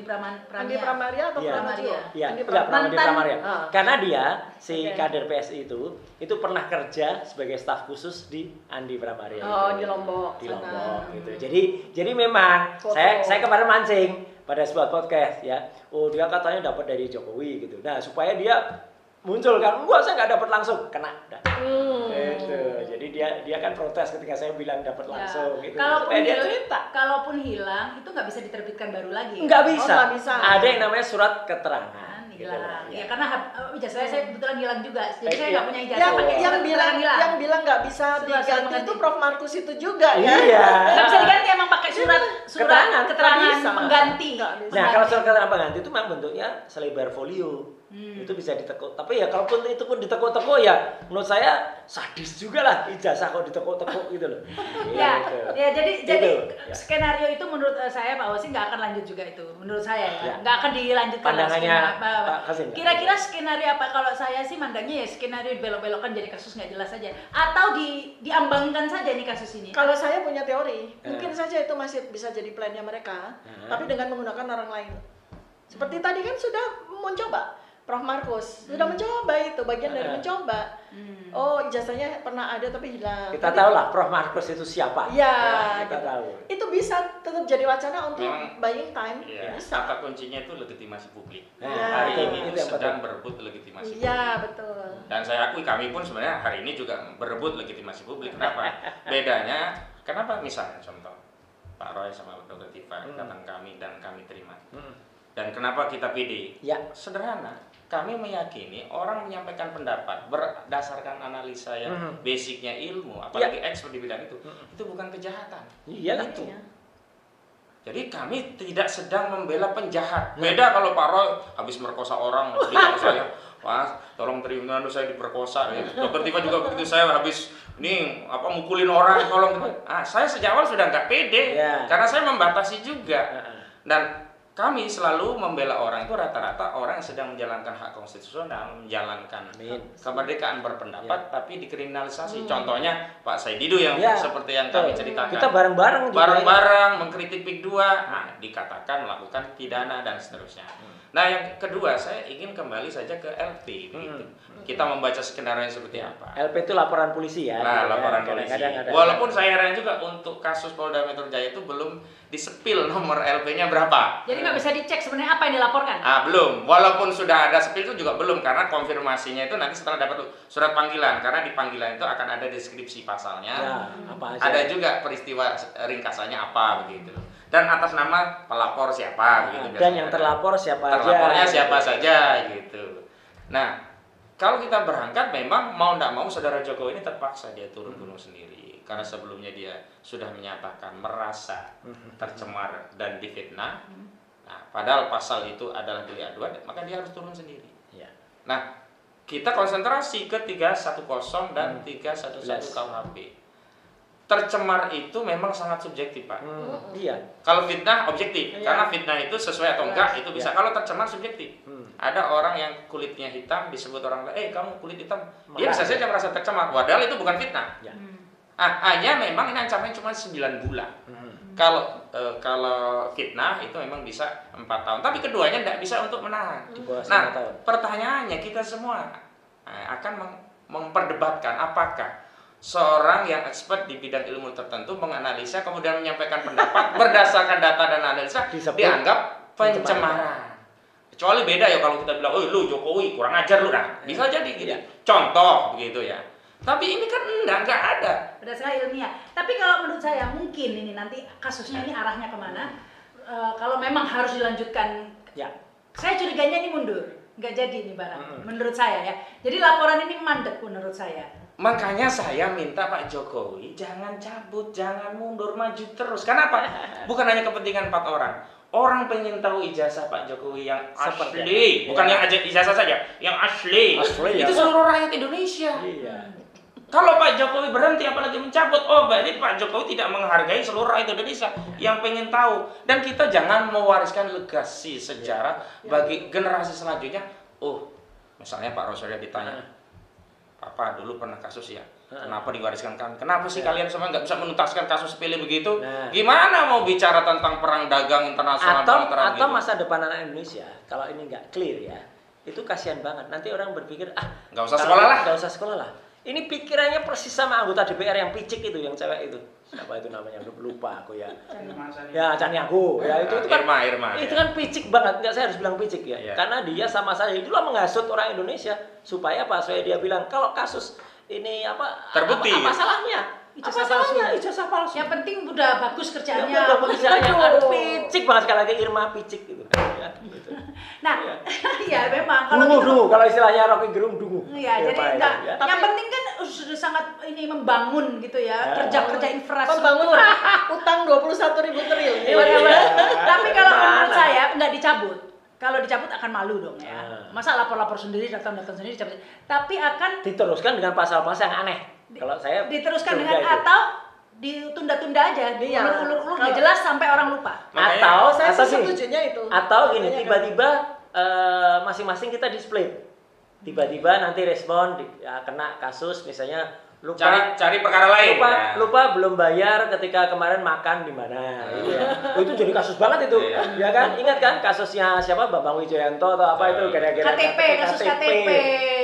Pramaria atau Pramaria? Iya, enggak Pramaria. Karena dia si kader PSI itu pernah kerja sebagai staf khusus di Andi Pramaria. Di Lombok. Di Lombok gitu. Jadi memang saya kemarin mancing pada sebuah podcast ya. Dia katanya dapat dari Jokowi gitu. Nah, supaya dia muncul kan, enggak saya nggak dapat langsung, kena. Gitu. Jadi dia kan protes ketika saya bilang dapat langsung gitu. Kalaupun hilang itu nggak bisa diterbitkan baru lagi. Nggak bisa. Ada yang namanya surat keterangan. Hilang. Ya karena ijazah saya kebetulan hilang juga. Jadi saya nggak punya ijazah. Yang bilang nggak bisa diganti itu Prof Markus itu juga ya. Iya. Nggak bisa diganti, emang pakai surat keterangan pengganti. Nah kalau surat keterangan pengganti itu memang bentuknya selebar folio. Itu bisa ditekuk. Tapi ya kalaupun itu pun ditekuk-tekuk ya menurut saya sadis juga lah ijazah kok ditekuk-tekuk gitu loh. Ya jadi skenario itu menurut saya Pak Osi nggak akan lanjut juga itu. Menurut saya ya. Nggak akan dilanjutkan. Pandangannya Pak Kasim. Kira-kira skenario apa? Kalau saya sih mandangnya ya skenario dibelok-belokkan jadi kasus nggak jelas saja. Atau diambangkan saja nih kasus ini. Kalau saya punya teori, mungkin saja itu masih bisa jadi plannya mereka, tapi dengan menggunakan orang lain. Seperti tadi kan sudah mencoba. Prof Markus sudah mencoba itu, bagian dari mencoba. Ijazahnya pernah ada tapi hilang. Kita tahu lah Prof Markus itu siapa. Iya, kita tahu. Itu bisa tetap jadi wacana untuk buying time. Iya, bisa. kata kuncinya itu legitimasi publik. Hari ini sedang berebut legitimasi publik. Iya, betul. Dan saya akui kami pun sebenarnya hari ini juga berebut legitimasi publik. Kenapa? Bedanya, kenapa misalnya contoh Pak Roy sama Dr. Tifa datang kami dan kami terima. Dan kenapa kita pede? Ya. Sederhana, kami meyakini orang menyampaikan pendapat berdasarkan analisa yang basicnya ilmu, apalagi expert di bidang itu bukan kejahatan. Iya itu. Jadi kami tidak sedang membela penjahat. Beda kalau Pak Roy habis merkosa orang, jadi kalau saya, Mas, tolong terima saya diperkosa. Dokter Tifa juga begitu, saya habis mukulin orang, tolong. Saya sejak awal sudah nggak pede, karena saya membatasi juga. Dan kami selalu membela orang itu rata-rata orang yang sedang menjalankan hak konstitusional, menjalankan kemerdekaan berpendapat, tapi dikriminalisasi. Contohnya Pak Saididu yang seperti yang kami ceritakan. Kita bareng-bareng mengkritik PIK 2, dikatakan melakukan pidana dan seterusnya. Nah, yang kedua, saya ingin kembali saja ke LP. Kita membaca skenario seperti apa. LP itu laporan polisi ya. Nah, laporan polisi. Walaupun saya heran juga untuk kasus Polda Metro Jaya itu belum disepil nomor LP-nya berapa. Jadi nggak bisa dicek sebenarnya apa yang dilaporkan? Belum. Walaupun sudah ada sepil itu juga belum, karena konfirmasinya itu nanti setelah dapat surat panggilan. Karena di panggilan itu akan ada deskripsi pasalnya. Apa aja. Ada juga peristiwa ringkasannya apa begitu. Dan atas nama pelapor siapa begitu. Dan yang terlapor siapa aja. Terlapornya siapa saja gitu. Nah, kalau kita berangkat memang mau tidak mau saudara Jokowi ini terpaksa dia turun gunung sendiri. Karena sebelumnya dia sudah menyatakan merasa tercemar dan difitnah. Nah, padahal pasal itu adalah delik aduan, maka dia harus turun sendiri. Nah, kita konsentrasi ke 310 dan 311 KUHP. Tercemar itu memang sangat subjektif, Pak. Iya. Kalau fitnah objektif, karena fitnah itu sesuai atau enggak itu bisa. Kalau tercemar subjektif. Ada orang yang kulitnya hitam disebut orang lain, kamu kulit hitam. Dia bisa saja merasa tercemar, padahal itu bukan fitnah. Hanya memang ini ancamannya cuma 9 bulan. Kalau fitnah itu memang bisa 4 tahun. Tapi keduanya tidak bisa untuk menahan. Nah, pertanyaannya kita semua akan memperdebatkan apakah seorang yang expert di bidang ilmu tertentu menganalisa kemudian menyampaikan pendapat berdasarkan data dan analisa dianggap pencemaran. Kecuali beda ya kalau kita bilang, lu Jokowi kurang ajar lu, bisa jadi gitu. Contoh begitu ya. Tapi ini kan enggak ada. Berdasarkan ilmiah. Tapi kalau menurut saya mungkin ini nanti kasusnya ini arahnya kemana? Kalau memang harus dilanjutkan, saya curiganya ini mundur, nggak jadi ini barang. Menurut saya ya. Jadi laporan ini mandek menurut saya. Makanya saya minta Pak Jokowi jangan cabut, jangan mundur, maju terus. Kenapa? Bukan hanya kepentingan 4 orang. Orang pengen tahu ijazah Pak Jokowi yang asli, bukan yang ijazah saja, yang asli. Itu seluruh rakyat Indonesia. Kalau Pak Jokowi berhenti apalagi mencabut, berarti Pak Jokowi tidak menghargai seluruh rakyat Indonesia yang pengen tahu. Dan kita jangan mewariskan legasi sejarah bagi generasi selanjutnya. Misalnya Pak Rosario ditanya, Papa dulu pernah kasus ya, kenapa diwariskan kan? Kenapa sih kalian semua nggak bisa menuntaskan kasus sepele begitu? Gimana mau bicara tentang perang dagang internasional? Atau masa depan anak Indonesia, kalau ini nggak clear ya, itu kasihan banget. Nanti orang berpikir, nggak usah sekolah lah. Nggak usah sekolah lah. Ini pikirannya persis sama anggota DPR yang picik itu, yang cewek itu. Siapa itu namanya? Lupa aku ya. Ya, Caniago. Ya, itu kan Irma. Itu kan picik banget. Enggak, saya harus bilang picik ya. Karena dia sama saya itulah menghasut orang Indonesia supaya apa? Supaya dia bilang kalau kasus ini terbukti. Apa salahnya? Ijazah palsu. Yang penting udah bagus kerjaannya. Aduh, picik banget sekali lagi Irma picik gitu. Nah, iya memang kalau dungu, kalau istilahnya Rocky Gerung dungu. Iya, jadi enggak. Yang penting kan sudah sangat ini membangun gitu ya, kerja infrastruktur. Membangun utang 21.000 triliun. Tapi kalau menurut saya enggak dicabut. Kalau dicabut akan malu dong ya. Masa lapor-lapor sendiri, datang-datang sendiri dicabut. Tapi akan diteruskan dengan pasal-pasal yang aneh. Kalau saya diteruskan dengan atau ditunda-tunda aja, diulur-ulur nggak jelas sampai orang lupa. Atau saya setujunya itu. Atau gini, tiba-tiba masing-masing kita display. Tiba-tiba nanti respon kena kasus misalnya lupa cari perkara lain. Lupa belum bayar ketika kemarin makan di mana. Itu jadi kasus banget itu. Ya kan? Ingat kan kasusnya siapa? Bambang Wijoyanto atau apa itu gara-gara kasus KTP.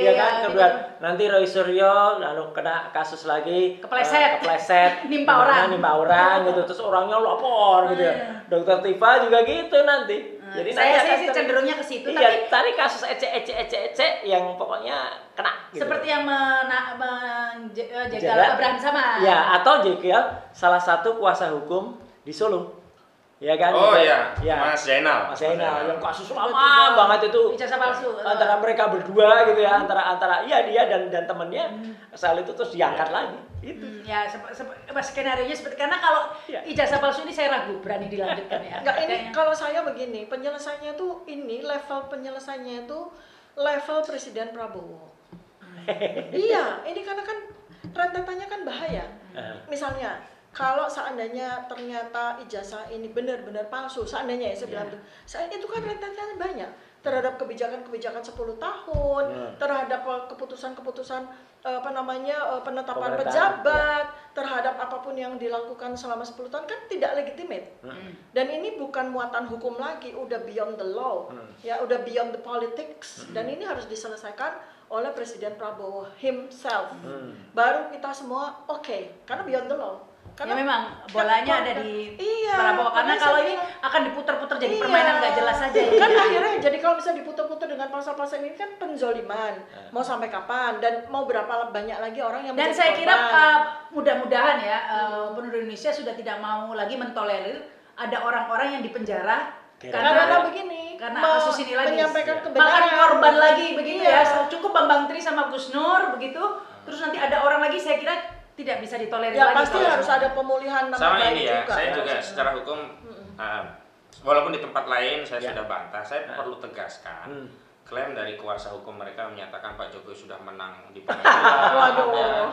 Ya kan? Kemudian nanti Roy Suryo lalu kena kasus lagi kepleset nimpa orang gitu. Terus orangnya lapor gitu ya. Dokter Tifa juga gitu nanti. Jadi saya sih cenderungnya ke situ, tapi tarik kasus ece yang pokoknya kena gitu. Seperti yang menjegal Abraham Samad. Ya, atau jegal salah satu kuasa hukum di Solo. Ya kan? Oh ya. Mas Zainal. Mas Zainal yang kasus lama banget itu. Ijazah palsu. Antara mereka berdua gitu ya, antara dia dan temannya soal itu terus diangkat lagi. Itu. Ya skenario-nya seperti karena kalau ijazah palsu ini saya ragu berani dilanjutkan ya. Enggak, ini kalau saya begini, penyelesaiannya tuh level penyelesaiannya itu level Presiden Prabowo. Iya, ini karena kan rentetannya kan bahaya. Misalnya kalau seandainya ternyata ijazah ini benar-benar palsu, seandainya ya saya bilang itu kan rentetannya banyak terhadap kebijakan-kebijakan 10 tahun, terhadap keputusan-keputusan penetapan pejabat, terhadap apapun yang dilakukan selama 10 tahun kan tidak legitimate. Dan ini bukan muatan hukum lagi, udah beyond the law. Ya, udah beyond the politics dan ini harus diselesaikan oleh Presiden Prabowo himself. Baru kita semua oke, karena beyond the law. Karena ya memang bolanya ada di Prabowo karena kalau ini akan diputar-putar jadi permainan nggak jelas saja ya. Kan akhirnya jadi kalau misalnya diputar-putar dengan pasal-pasal ini kan penzoliman. Mau sampai kapan dan mau berapa banyak lagi orang yang dan saya kira mudah-mudahan ya penduduk Indonesia sudah tidak mau lagi mentolerir ada orang-orang yang dipenjara karena begini karena kasus ini lagi menyampaikan kebenaran, makan korban lagi begitu ya. Cukup Bambang Tri sama Gus Nur begitu terus nanti ada orang lagi saya kira tidak bisa ditolerir ya, lagi. Pasti harus ada pemulihan nama sama ini ya, juga. saya juga secara hukum walaupun di tempat lain saya sudah bantah, saya perlu tegaskan klaim dari kuasa hukum mereka menyatakan Pak Jokowi sudah menang di pengadilan,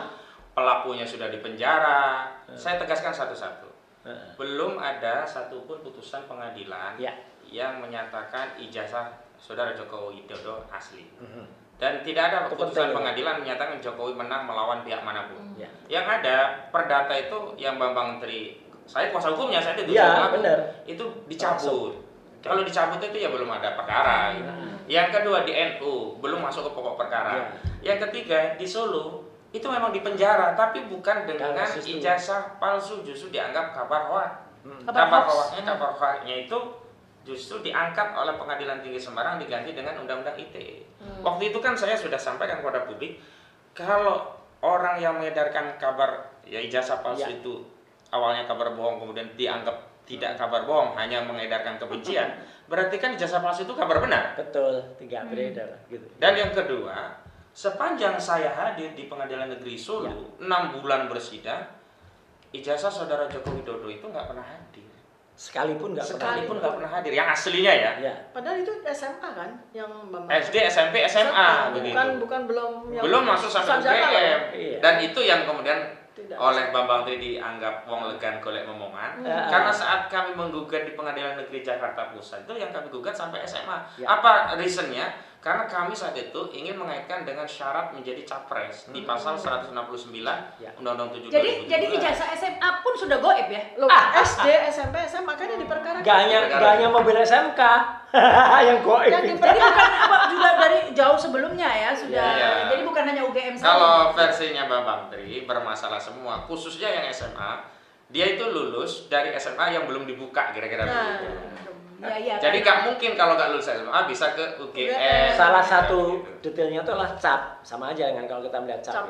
pelakunya sudah dipenjara. Saya tegaskan satu-satu, belum ada satupun putusan pengadilan yang menyatakan ijazah Saudara Joko Widodo asli. Dan tidak ada putusan pengadilan menyatakan Jokowi menang melawan pihak manapun. Yang ada perdata itu yang Bambang Tri, saya kuasa hukumnya, saya itu itu dicabut. Kalau dicabut itu ya belum ada perkara. Yang kedua di NU belum masuk ke pokok perkara. Yang ketiga di Solo itu memang dipenjara, tapi bukan dengan ijazah palsu, justru dianggap kabar hoax. Kabar hoaxnya itu justru diangkat oleh Pengadilan Tinggi Semarang diganti dengan Undang-Undang ITE. Waktu itu kan saya sudah sampaikan kepada publik, kalau orang yang mengedarkan kabar ijazah palsu itu awalnya kabar bohong kemudian dianggap tidak kabar bohong, hanya mengedarkan kebencian, berarti kan ijazah palsu itu kabar benar. Betul, tidak beredar gitu. Dan yang kedua, sepanjang saya hadir di Pengadilan Negeri Solo 6 bulan bersidang, ijazah Saudara Joko Widodo itu nggak pernah hadir. Sekalipun nggak pernah hadir, yang aslinya ya. Padahal itu SMA kan yang SD, SMP, SMA begitu. Bukan belum masuk sampai UGM. Dan itu yang kemudian oleh Bambang Tri dianggap wong legan golek momongan. Karena saat kami menggugat di Pengadilan Negeri Jakarta Pusat itu yang kami gugat sampai SMA. Apa reasonnya? Karena kami saat itu ingin mengaitkan dengan syarat menjadi capres di pasal 169 Undang-Undang 7 Jadi ijazah SMA pun sudah goib ya? Loh, SD, SMP, SMA makanya diperkarakan. Gak hanya mobil SMK yang goib. Jadi bukan juga dari jauh sebelumnya ya sudah. Jadi bukan hanya UGM saja. Kalau versinya Bambang Tri bermasalah semua, khususnya yang SMA, dia itu lulus dari SMA yang belum dibuka kira-kira begitu. Jadi nggak mungkin kalau nggak lulus SMA bisa ke UGM. Salah satu detailnya itu adalah cap, sama aja dengan kalau kita melihat cap.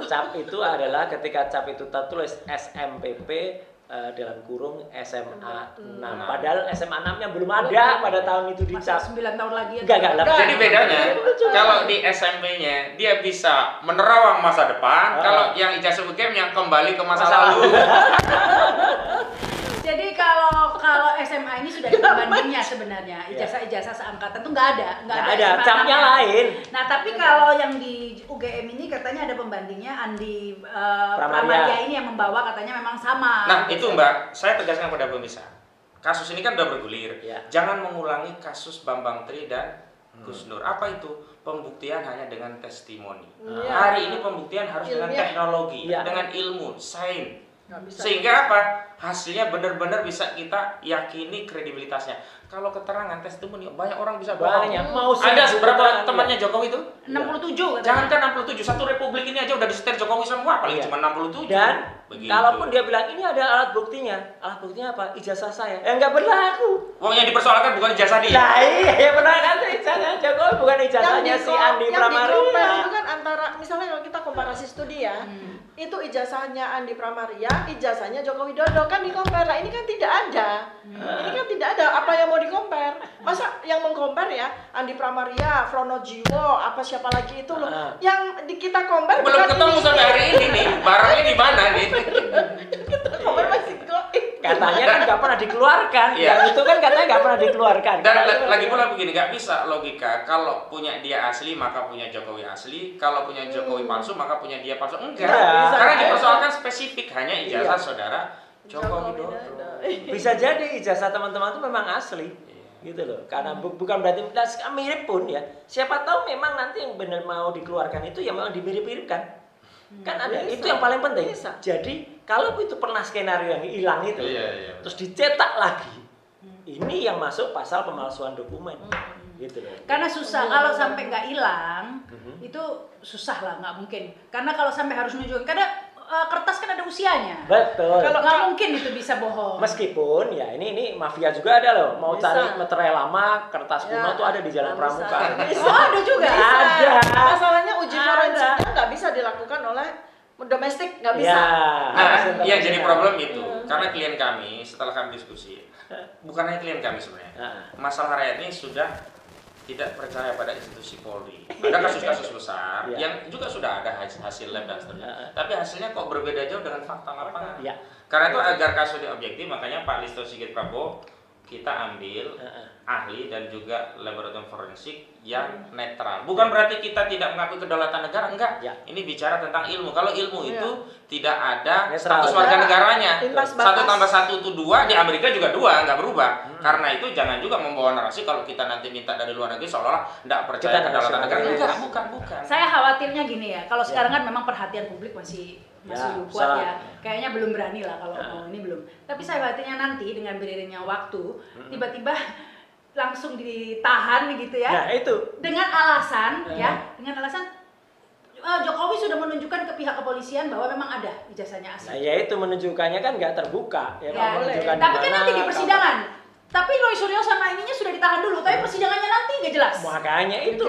Cap itu adalah ketika cap itu tertulis SMPP dalam kurung SMA 6. Padahal SMA 6-nya belum ada pada tahun itu dicap. 9 tahun lagi ya. Enggak. Jadi bedanya kalau di SMP-nya dia bisa menerawang masa depan, kalau yang ijazah UGM yang kembali ke masa lalu. Jadi kalau SMA ini sudah ada pembandingnya sebenarnya, ijazah seangkatan tuh nggak ada capnya lain. Nah tapi kalau yang di UGM ini katanya ada pembandingnya, Andi Pramarya ini yang membawa katanya memang sama. Nah itu Mbak, saya tegaskan pada pemirsa, kasus ini kan udah bergulir, jangan mengulangi kasus Bambang Tri dan Gus Nur. Apa itu? Pembuktian hanya dengan testimoni. Hari ini pembuktian harus dengan teknologi, dengan ilmu, sains. Sehingga apa? Hasilnya benar-benar bisa kita yakini kredibilitasnya. Kalau keterangan testimoni banyak orang bisa bohong. Ada berapa temannya Jokowi itu? 67. Jangankan 67, satu republik ini aja udah disetir Jokowi semua, paling cuma 67. Dan kalaupun dia bilang ini ada alat buktinya apa? Ijazah saya. Enggak berlaku. Wong yang dipersoalkan bukan ijazah dia. Nah iya, benar kan ijazah Jokowi bukan ijazahnya si Andi Pramarya. Yang di itu kan antara misalnya kalau kita komparasi studi ya, itu ijazahnya Andi Pramaria, ijazahnya Joko Widodo kan di-compare. Nah, ini kan tidak ada. Ini kan tidak ada apa yang mau di-compare. Masa yang meng-compare ya Andi Pramaria, Frono Jiwo, apa siapa lagi itu loh. Yang kita compare belum ketemu sampai hari ini nih. Barangnya di mana nih? Kita compare masih katanya kan nggak pernah dikeluarkan. Yang itu kan katanya nggak pernah dikeluarkan. Dan lagi pula begini, nggak bisa logika. Kalau punya dia asli maka punya Jokowi asli. Kalau punya Jokowi palsu maka punya dia palsu. Enggak. Karena dipersoalkan spesifik hanya ijazah saudara Joko Widodo. Bisa jadi ijazah teman-teman itu memang asli. Gitu loh. Karena bukan berarti mirip pun ya. Siapa tahu memang nanti yang benar mau dikeluarkan itu ya memang dimirip-miripkan. Kan ada itu yang paling penting. Jadi kalau itu pernah skenario yang hilang itu, terus dicetak lagi, ini yang masuk pasal pemalsuan dokumen, gitu loh. Karena susah kalau sampai nggak hilang, itu susah lah, nggak mungkin. Karena kalau sampai harus nunjukin, karena kertas kan ada usianya. Betul. Kalau nggak mungkin itu bisa bohong. Meskipun ya ini mafia juga ada loh. Mau cari materai lama, kertas kuno tuh ada di Jalan Pramuka. Oh ada juga. Ada. Masalahnya uji forensiknya nggak bisa dilakukan oleh domestik, nggak bisa. Nah, yang jadi problem itu karena klien kami setelah kami diskusi, bukan hanya klien kami sebenarnya, masalah rakyat ini sudah tidak percaya pada institusi Polri. Ada kasus-kasus besar yang juga sudah ada hasil lab dan seterusnya, tapi hasilnya kok berbeda jauh dengan fakta lapangan. Karena itu agar kasusnya objektif, makanya Pak Listio Sigit Prabowo kita ambil ahli dan juga laboratorium forensik yang netral. Bukan berarti kita tidak mengakui kedaulatan negara, enggak. Ini bicara tentang ilmu. Kalau ilmu itu tidak ada status warga negaranya. 1+1 itu 2, di Amerika juga 2, enggak berubah. Karena itu jangan juga membawa narasi kalau kita nanti minta dari luar negeri seolah-olah enggak percaya kedaulatan negara. Enggak, bukan. Saya khawatirnya gini ya, kalau sekarang kan memang perhatian publik masih kuat ya. Kayaknya belum berani lah kalau mau ini belum. Tapi saya khawatirnya nanti dengan beriringnya waktu, tiba-tiba langsung ditahan gitu ya. Nah, itu. Dengan alasan Jokowi sudah menunjukkan ke pihak kepolisian bahwa memang ada ijazahnya asli. Nah, ya itu menunjukkannya kan nggak terbuka. Tapi kan nanti di persidangan. Tapi Roy Suryo sama ininya sudah ditahan dulu, tapi persidangannya nanti nggak jelas. Makanya itu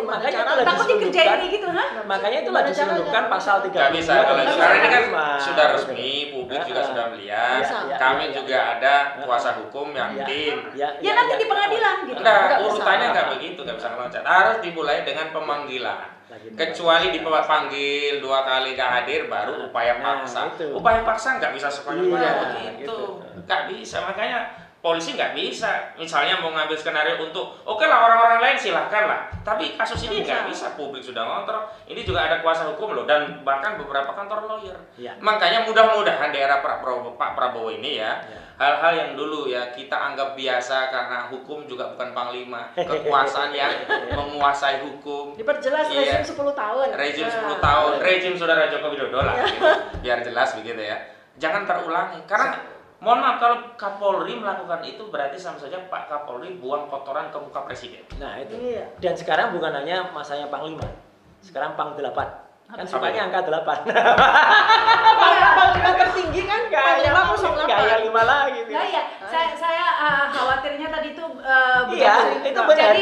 takut dikerjain kayak gitu, makanya itu lagi diselundupkan pasal 3. Nggak bisa kalau sekarang ini kan sudah resmi, publik juga sudah melihat. Kami juga ada kuasa hukum yang tim. Ya nanti di pengadilan gitu. Enggak, urutannya nggak begitu, nggak bisa meloncat. Harus dimulai dengan pemanggilan. Kecuali dipanggil 2 kali nggak hadir, baru upaya paksa. Upaya paksa nggak bisa sekolah-kolah begitu, nggak bisa. Makanya polisi nggak bisa, misalnya mau ngambil skenario untuk oke lah orang-orang lain silahkan lah, tapi kasus ini nggak bisa, publik sudah ngontrol. Ini juga ada kuasa hukum loh, dan bahkan beberapa kantor lawyer. Makanya mudah-mudahan di era Pak Prabowo ini ya, hal-hal yang dulu ya kita anggap biasa karena hukum juga bukan panglima, kekuasaan yang menguasai hukum. Diperjelas rezim 10 tahun. Rezim 10 tahun, rezim saudara Joko Widodo lah, gitu. Biar jelas begitu ya. Jangan terulangi, karena mohon maaf kalau Kapolri melakukan itu berarti sama saja Pak Kapolri buang kotoran ke muka presiden. Nah itu. Dan sekarang bukan hanya masanya Panglima, sekarang Pang 8. Kan sukanya angka 8. Panglima tertinggi kan Panglima 08. Kayak 5 lagi. Nah iya, saya khawatirnya tadi itu itu benar.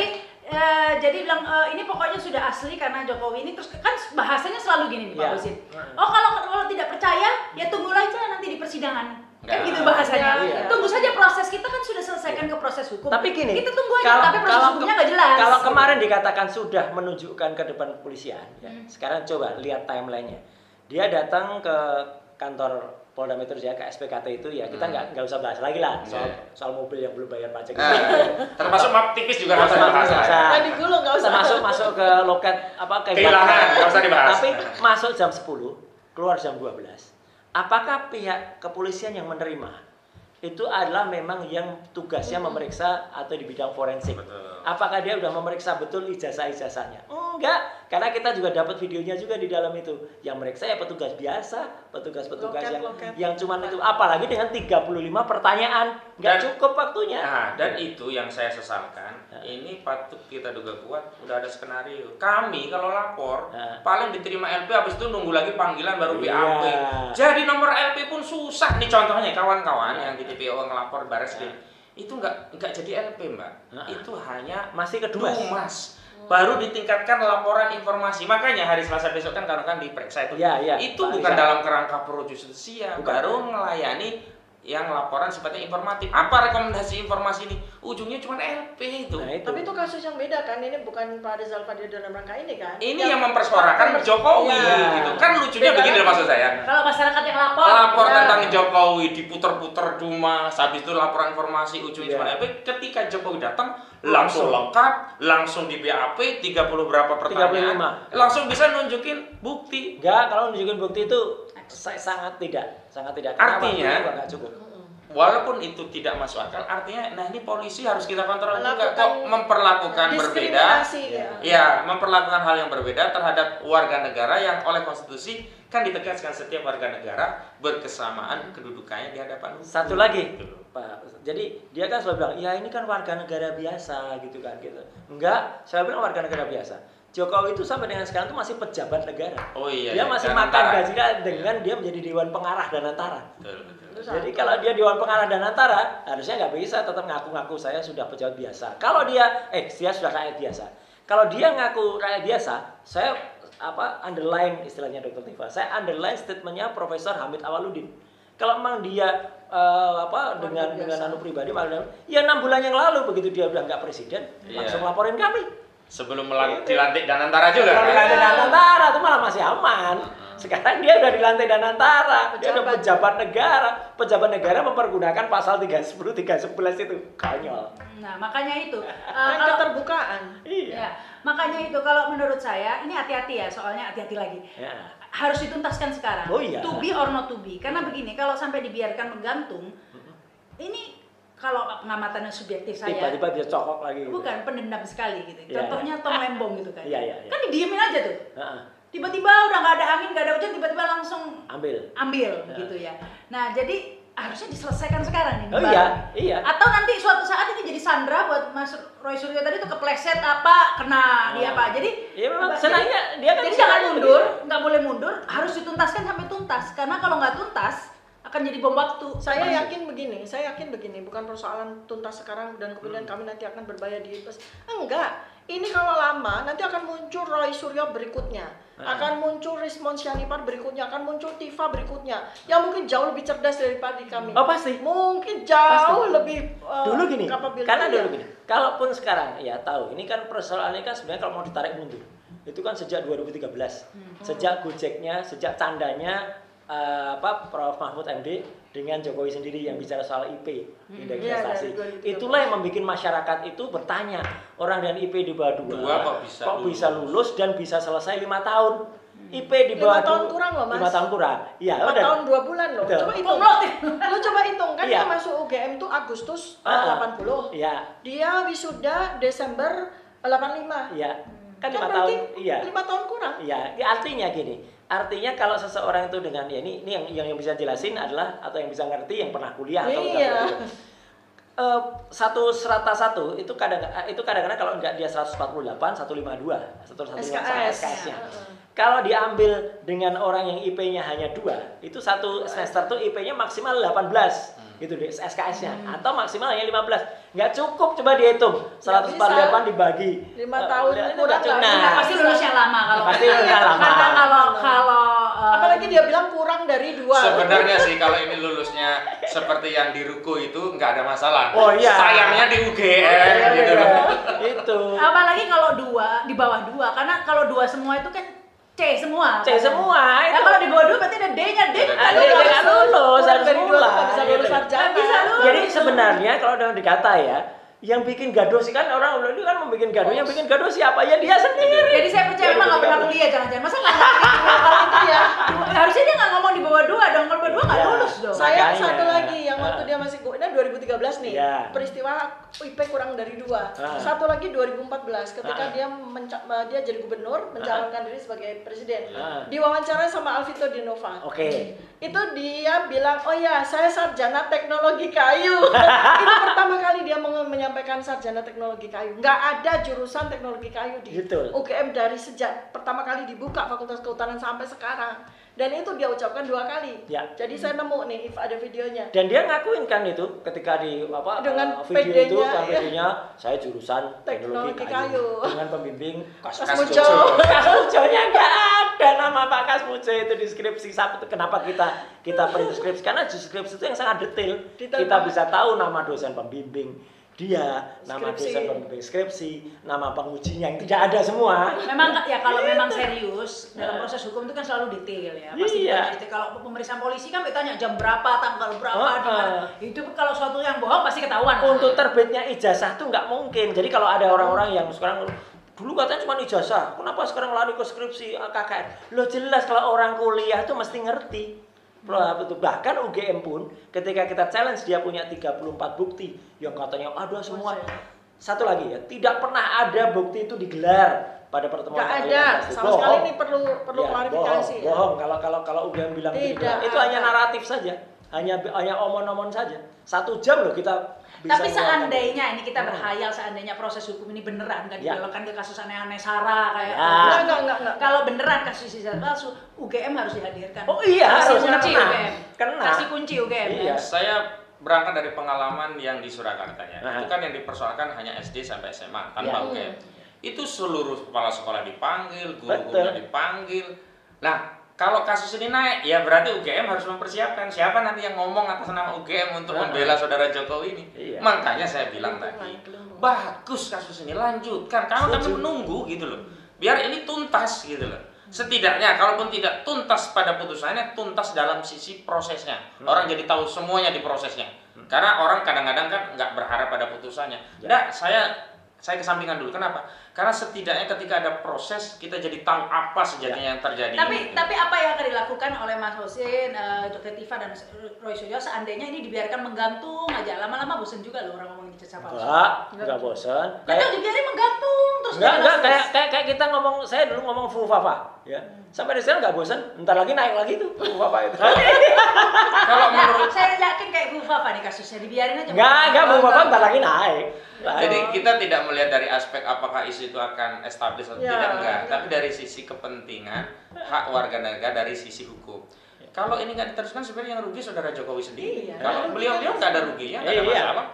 Jadi bilang ini pokoknya sudah asli karena Jokowi ini, terus kan bahasanya selalu gini nih Pak Husin. Oh kalau tidak percaya ya tunggu aja nanti di persidangan. Kan gitu bahasanya. Tunggu saja, proses kita kan sudah selesaikan ke proses hukum. Tapi gini, kita tunggu aja, tapi proses hukumnya nggak jelas. Kalau kemarin dikatakan sudah menunjukkan ke depan kepolisian, sekarang coba lihat timelinenya. Dia datang ke kantor Polda Metro Jaya, ke SPKT itu ya, kita nggak usah bahas lagi lah soal mobil yang belum bayar pajak. Termasuk map tipis juga nggak usah dibahas. Tadi dulu nggak usah. Masuk ke loket kehilangan, nggak usah dibahas. Tapi masuk jam 10, keluar jam 12. Apakah pihak kepolisian yang menerima itu adalah memang yang tugasnya memeriksa atau di bidang forensik? Apakah dia sudah memeriksa betul ijazah-ijazahnya? Enggak, karena kita juga dapat videonya juga di dalam itu. Yang meriksa ya petugas biasa, petugas-petugas yang cuman itu. Apalagi dengan 35 pertanyaan, nggak cukup waktunya. Nah, dan itu yang saya sesalkan. Ini patut kita duga kuat, udah ada skenario. Kami kalau lapor, paling diterima LP, habis itu nunggu lagi panggilan baru BAP. Jadi nomor LP pun susah. Nih contohnya kawan-kawan yang di TPO ngelapor Baris itu nggak jadi LP mbak, itu hanya masih ke Dumas. baru ditingkatkan laporan informasi. Makanya hari Selasa besok kan diperiksa itu. Itu bukan dalam kerangka pro justisia, baru melayani yang laporan sifatnya informatif. Apa rekomendasi informasi ini? Ujungnya cuma LP itu. Tapi itu kasus yang beda kan? Ini bukan Pak Rizal Fadil dalam rangka ini kan? Ini yang mempersoarakan Jokowi gitu. Kan lucunya begini maksud saya. Kalau masyarakat yang lapor tentang Jokowi diputer-puter Dumas, habis itu laporan informasi ujungnya cuma LP. Ketika Jokowi datang langsung lengkap, langsung di BAP 30 berapa pertanyaan. 35. Langsung bisa nunjukin bukti. Enggak, kalau nunjukin bukti itu sangat tidak. Artinya nggak cukup. Walaupun itu tidak masuk akal, artinya ini polisi harus kita kontrol juga kok memperlakukan berbeda. Ya, memperlakukan hal yang berbeda terhadap warga negara yang oleh konstitusi kan ditegaskan setiap warga negara berkesamaan kedudukannya di hadapan hukum. Satu lagi, Pak. Jadi dia kan selalu bilang, "Ya, ini kan warga negara biasa," gitu kan gitu. Enggak, saya bilang warga negara biasa. Jokowi itu sampai dengan sekarang itu masih pejabat negara. Dia masih makan gajinya dengan dia menjadi Dewan Pengarah dan Antara. Jadi kalau dia Dewan Pengarah dan Antara, harusnya nggak bisa tetap ngaku-ngaku saya sudah pejabat biasa. Kalau dia sudah rakyat biasa. Kalau dia ngaku rakyat biasa, saya underline istilahnya Dr. Tifa. Saya underline statementnya Profesor Hamid Awaludin. Kalau memang dia dengan anu pribadi, ya 6 bulan yang lalu begitu dia bilang nggak presiden, langsung laporin kami. Sebelum dilantik dan antara juga. Dilantik dan antara itu malah masih aman. Sekarang dia udah dilantik dan antara. Dia udah pejabat negara. Pejabat negara mempergunakan pasal 310, 311 itu. Konyol. Nah, makanya itu. Kalau keterbukaan. Iya. Makanya itu kalau menurut saya ini hati-hati ya, soalnya hati-hati lagi. Harus dituntaskan sekarang. To be or not to be. Karena begini, kalau sampai dibiarkan menggantung, ini kalau pengamatannya subjektif saya tiba-tiba dia cokok lagi gitu. Bukan pendendam sekali gitu. Contohnya Tom Lembong gitu kan. Kan didiemin aja tuh. Tiba-tiba udah nggak ada angin, nggak ada hujan, tiba-tiba langsung ambil gitu ya. Nah, jadi harusnya diselesaikan sekarang ini. Iya. Atau nanti suatu saat ini jadi sandra buat Mas Roy Suryo tadi tuh kepleset kena dia apa. Jadi memang senangnya dia kan jadi jangan mundur, nggak boleh mundur, harus dituntaskan sampai tuntas. Karena kalau nggak tuntas akan jadi bom waktu. Saya yakin begini, bukan persoalan tuntas sekarang dan kemudian kami nanti akan berbahaya di enggak. Ini kalau lama nanti akan muncul Roy Suryo berikutnya, akan muncul Rismon Syanipar berikutnya, akan muncul Tifa berikutnya, yang mungkin jauh lebih cerdas daripada kami. Pasti. Mungkin jauh lebih. Dulu gini, karena dulu gini. Kalaupun sekarang ya tahu, ini kan persoalannya kan sebenarnya kalau mau ditarik mundur, itu kan sejak 2013, sejak Gojeknya, sejak candanya. Prof Mahfud MD dengan Jokowi sendiri yang bicara soal IP indeks prestasi. Itulah yang membuat masyarakat itu bertanya, orang dengan IP di bawah 2 kok bisa lulus dan bisa selesai 5 tahun. IP di bawah 5 tahun kurang loh, Mas. 5 tahun kurang. Iya, 4 tahun 2 bulan loh. Coba hitung. Lo coba hitung kan dia masuk UGM tuh Agustus 80. Iya. Dia wisuda Desember 85. Iya. Kan 5 tahun. Iya. 5 tahun kurang. Iya, artinya gini. Artinya kalau seseorang itu dengan ini yang bisa jelasin adalah atau yang bisa ngerti yang pernah kuliah atau satu serata satu itu kadang-kadang kalau enggak dia 148, 152, 151 SKS-nya. Kalau diambil dengan orang yang IP-nya hanya 2, itu satu semester tuh IP-nya maksimal 18 gitu deh SKS-nya atau maksimal hanya 15. Nggak cukup, coba dihitung 148 dibagi 5 tahun kurang pasti lulusnya lama kalau pasti lulusnya lama. Karena kalau apalagi dia bilang kurang dari 2. Sebenarnya sih kalau ini lulusnya seperti yang di Ruko itu nggak ada masalah. Sayangnya di UGM gitu loh. Itu. Apalagi kalau 2 di bawah 2 karena kalau 2 semua itu kan C semua. Nah, kalau di bawah 2 berarti ada D-nya. Nggak lulus, harus mulai. Bisa lulus sarjana. Jadi sebenarnya kalau dalam dikata ya, yang bikin gaduh sih kan orang ini kan membuat gaduh, yang bikin gaduh siapa? Ya dia sendiri. Jadi saya percaya memang nggak pernah kuliah jangan-jangan. Masa nggak ngerti kalau itu ya? Harusnya dia nggak ngomong di bawah 2 dong. Kalau bawah 2 nggak lulus dong. Saya satu lagi yang waktu dia masih ini 2013 nih. Peristiwa IP kurang dari 2. Satu lagi 2014 ketika dia jadi gubernur mencalonkan diri sebagai presiden. Diwawancara sama Alvito Dinova. Itu dia bilang, "Oh ya, saya sarjana teknologi kayu." Itu pertama kali dia menyampaikan sarjana teknologi kayu. Nggak ada jurusan teknologi kayu di UGM dari sejak pertama kali dibuka Fakultas Kehutanan sampai sekarang. dan itu dia ucapkan 2 kali. Ya. Jadi saya nemu nih, if ada videonya. Dan dia ngakuin kan itu ketika di dengan video PD-nya, itu kan videonya saya jurusan teknologi kayu dengan pembimbing Kasmujo. Kasmujonya nggak ada nama Pak Kasmujo itu di skripsi. Kenapa kita perlu skripsi? Karena di skripsi itu yang sangat detail. Kita bisa tahu nama dosen pembimbing dia, nama dosen pembimbing skripsi, nama pengujinya yang tidak ada semua. Memang ya kalau memang serius dalam proses hukum itu kan selalu detail ya. Pasti detail. Kalau pemeriksaan polisi kan ditanya jam berapa, tanggal berapa, di mana. Itu kalau suatu yang bohong pasti ketahuan. Untuk terbitnya ijazah tuh nggak mungkin. Jadi kalau ada orang-orang yang sekarang dulu katanya cuma ijazah, kenapa sekarang lari ke skripsi KKN? Lo jelas kalau orang kuliah tuh mesti ngerti. Bahkan UGM pun ketika kita challenge dia punya 34 bukti yang katanya ada semua. Satu lagi ya, tidak pernah ada bukti itu digelar pada pertemuan. Nggak ada, sama sekali ini perlu klarifikasi. Bohong. Kalau UGM bilang tidak, itu hanya naratif saja, hanya omong-omong saja. 1 jam loh kita bisa. Tapi seandainya ini kita berhayal seandainya proses hukum ini beneran nggak dibelokkan ke kasus aneh-aneh Sarah kayak enggak. Kalau beneran kasus ijazah palsu, UGM harus dihadirkan. Oh iya, kasih harus kunci UGM. Kena. Kasih kunci UGM. Iya. Saya berangkat dari pengalaman yang di Surakartanya. Itu kan yang dipersoalkan hanya SD sampai SMA tanpa UGM. Itu seluruh kepala sekolah dipanggil, guru-gurunya dipanggil. Nah, kalau kasus ini naik, ya berarti UGM harus mempersiapkan siapa nanti yang ngomong atas nama UGM untuk membela saudara Jokowi ini. Iya. Makanya saya bilang tadi, bagus kasus ini lanjutkan. Karena kami menunggu gitu loh. Biar ini tuntas gitu loh. Setidaknya kalaupun tidak tuntas pada putusannya, tuntas dalam sisi prosesnya. Orang jadi tahu semuanya di prosesnya. Karena orang kadang-kadang kan nggak berharap pada putusannya. Nggak, saya kesampingan dulu. Kenapa? Karena setidaknya ketika ada proses kita jadi tahu apa sejatinya yang terjadi. Tapi apa yang akan dilakukan oleh Mas Husin, Dr. Tifa dan Roy Suryo seandainya ini dibiarkan menggantung aja, lama-lama bosan juga loh orang ngomongin ijazah palsu. Enggak bosan. Kayak dibiarin menggantung terus. Kayak kita ngomong, saya dulu ngomong Fufafa, ya. Sampai di sekarang nggak bosan, entar lagi naik lagi tuh Fufafa itu. Kalau menurut saya yakin kayak Fufafa nih kasusnya dibiarin aja. Enggak Fufafa entar lagi naik. Jadi kita tidak melihat dari aspek apakah isu itu akan establish atau tidak, enggak. Tapi dari sisi kepentingan hak warga negara, dari sisi hukum. Kalau ini nggak diteruskan sebenarnya yang rugi saudara Jokowi sendiri. Kalau beliau nggak ada ruginya, nggak ada masalah.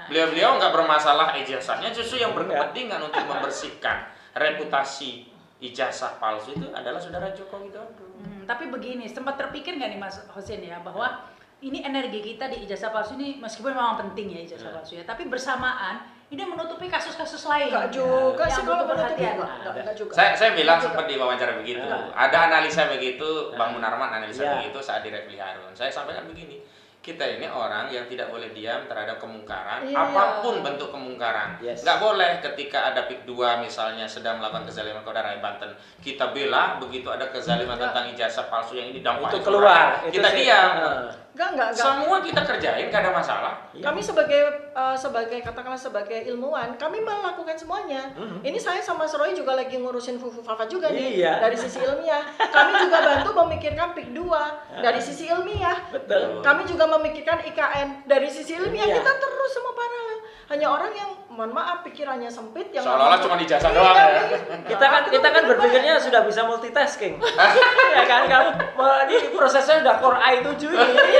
Beliau nggak bermasalah ijazahnya, justru yang berkepentingan untuk membersihkan reputasi ijazah palsu itu adalah saudara Jokowi Dodo. Tapi begini, sempat terpikir nggak nih Mas Husin ya bahwa ini energi kita di ijazah palsu ini meskipun memang penting ya ijazah palsu ya, tapi bersamaan ini menutupi kasus-kasus lain. Enggak juga sih kalau perhatian. Enggak juga. Saya bilang sempat diwawancara begitu. Ada analisa begitu, Bang Munarman analisa begitu saat di Refli Harun. Saya sampaikan begini. Kita ini orang yang tidak boleh diam terhadap kemungkaran, apapun bentuk kemungkaran. Nggak boleh ketika ada PIK 2 misalnya sedang melakukan kezaliman kepada rakyat Banten, kita bela, begitu ada kezaliman tentang ijazah palsu yang ini dampaknya itu keluar, kita diam. Enggak. Semua kita kerjain, nggak ada masalah. Kami sebagai katakanlah sebagai ilmuwan, kami melakukan semuanya. Ini saya sama Roy juga lagi ngurusin Fufafa juga nih dari sisi ilmiah. Kami juga bantu memikirkan PIK 2 dari sisi ilmiah. Betul. Kami juga memikirkan IKN dari sisi ilmiah. Kita terus semua paralel. Hanya orang yang mohon maaf pikirannya sempit yang seolah-olah cuma ijazah doang ya. Kita kan berpikirnya sudah bisa multitasking. Ya kan ini prosesnya udah core I7 ini.